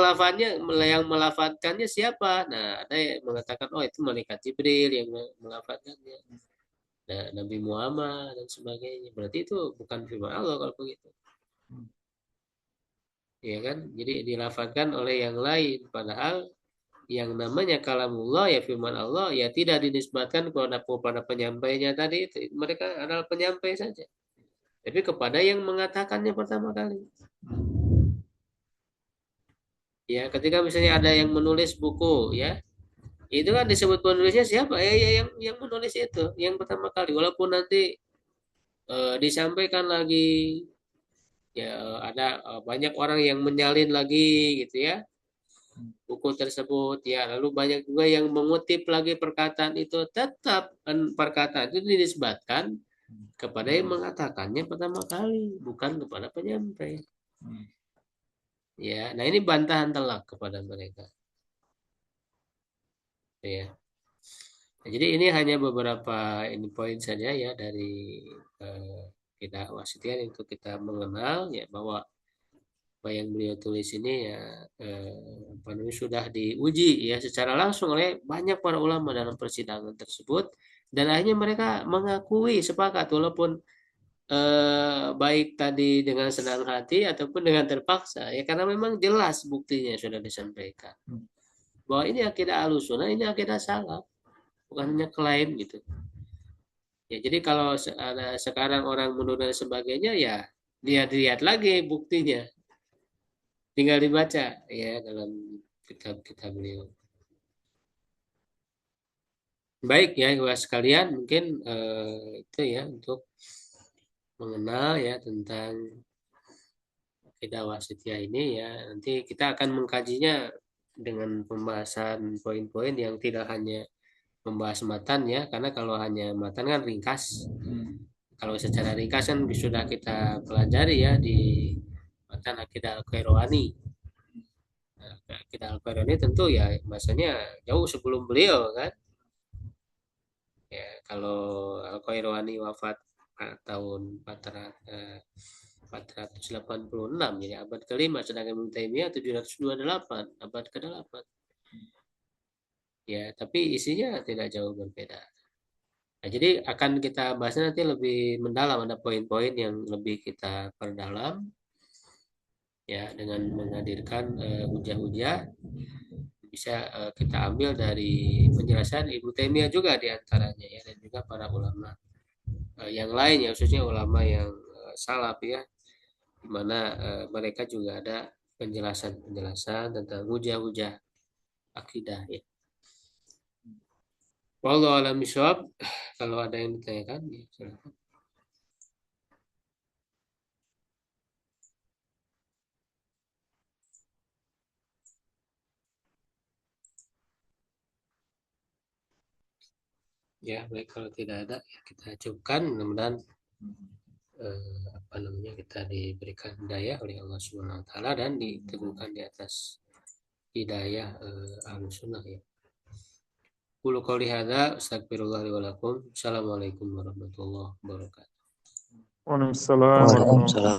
[SPEAKER 1] melafatkannya siapa? Nah, ada yang mengatakan, oh itu malaikat Jibril yang melafatkannya. Nah, Nabi Muhammad dan sebagainya. Berarti itu bukan firman Allah kalau begitu. Ya kan? Jadi dilafatkan oleh yang lain. Padahal yang namanya kalamullah ya firman Allah ya tidak dinisbatkan kepada penyampainya tadi itu. Mereka adalah penyampai saja. Tapi kepada yang mengatakannya pertama kali. Ya, ketika misalnya ada yang menulis buku ya, itu kan disebut penulisnya siapa? Ya yang menulis itu, yang pertama kali. Walaupun nanti disampaikan lagi ya ada banyak orang yang menyalin lagi gitu ya buku tersebut ya lalu banyak juga yang mengutip lagi perkataan itu tetap perkataan itu dinisbatkan kepada yang mengatakannya pertama kali bukan kepada penyampai ya nah ini bantahan telak kepada mereka ya nah, jadi ini hanya beberapa ini poin saja ya dari eh, kita wasitian untuk kita mengenal ya bahwa apa yang beliau tulis ini ya apa namanya sudah diuji ya secara langsung oleh banyak para ulama dalam persidangan tersebut dan akhirnya mereka mengakui sepakat walaupun baik tadi dengan senang hati ataupun dengan terpaksa ya karena memang jelas buktinya sudah disampaikan bahwa ini akidah Ahlussunnah ini akidah salaf bukan hanya klaim gitu ya jadi kalau ada sekarang orang menuduh dan sebagainya ya lihat-lihat lagi buktinya tinggal dibaca ya dalam kitab-kitab beliau. Baik ya, Ibu sekalian, mungkin itu ya untuk mengenal ya tentang akidah wasitiyah ini ya. Nanti kita akan mengkajinya dengan pembahasan poin-poin yang tidak hanya membahas matan ya, karena kalau hanya matan kan ringkas. Kalau secara ringkas kan sudah kita pelajari ya di matan akidah Al-Qairwani. Kita Al-Qarani tentu ya masanya jauh sebelum beliau kan ya kalau Al-Qairani wafat tahun 486 jadi abad kelima sedangkan Ibnu Taimiyah 728 abad ke-8 ya tapi isinya tidak jauh berbeda nah, jadi akan kita bahas nanti lebih mendalam ada poin-poin yang lebih kita perdalam ya dengan menghadirkan hujah-hujah bisa kita ambil dari penjelasan Ibnu Taimiyah juga diantaranya ya dan juga para ulama yang lain ya khususnya ulama yang salaf ya di mana mereka juga ada penjelasan-penjelasan tentang hujah-hujah akidah ya. Wallahu a'lam bishawab. Kalau ada yang ditanyakan ya silakan. Ya baik kalau tidak ada ya kita cukupkan mudah-mudahan apa namanya kita diberikan hidayah oleh Allah Subhanahu wa taala dan diteguhkan di atas hidayah Ahlus Sunnah ya. Qulu qouli hadza astagfirullah li wa lakum. Assalamualaikum warahmatullahi wabarakatuh.
[SPEAKER 4] Waalaikumsalam warahmatullahi wabarakatuh.
[SPEAKER 5] Waalaikumsalam.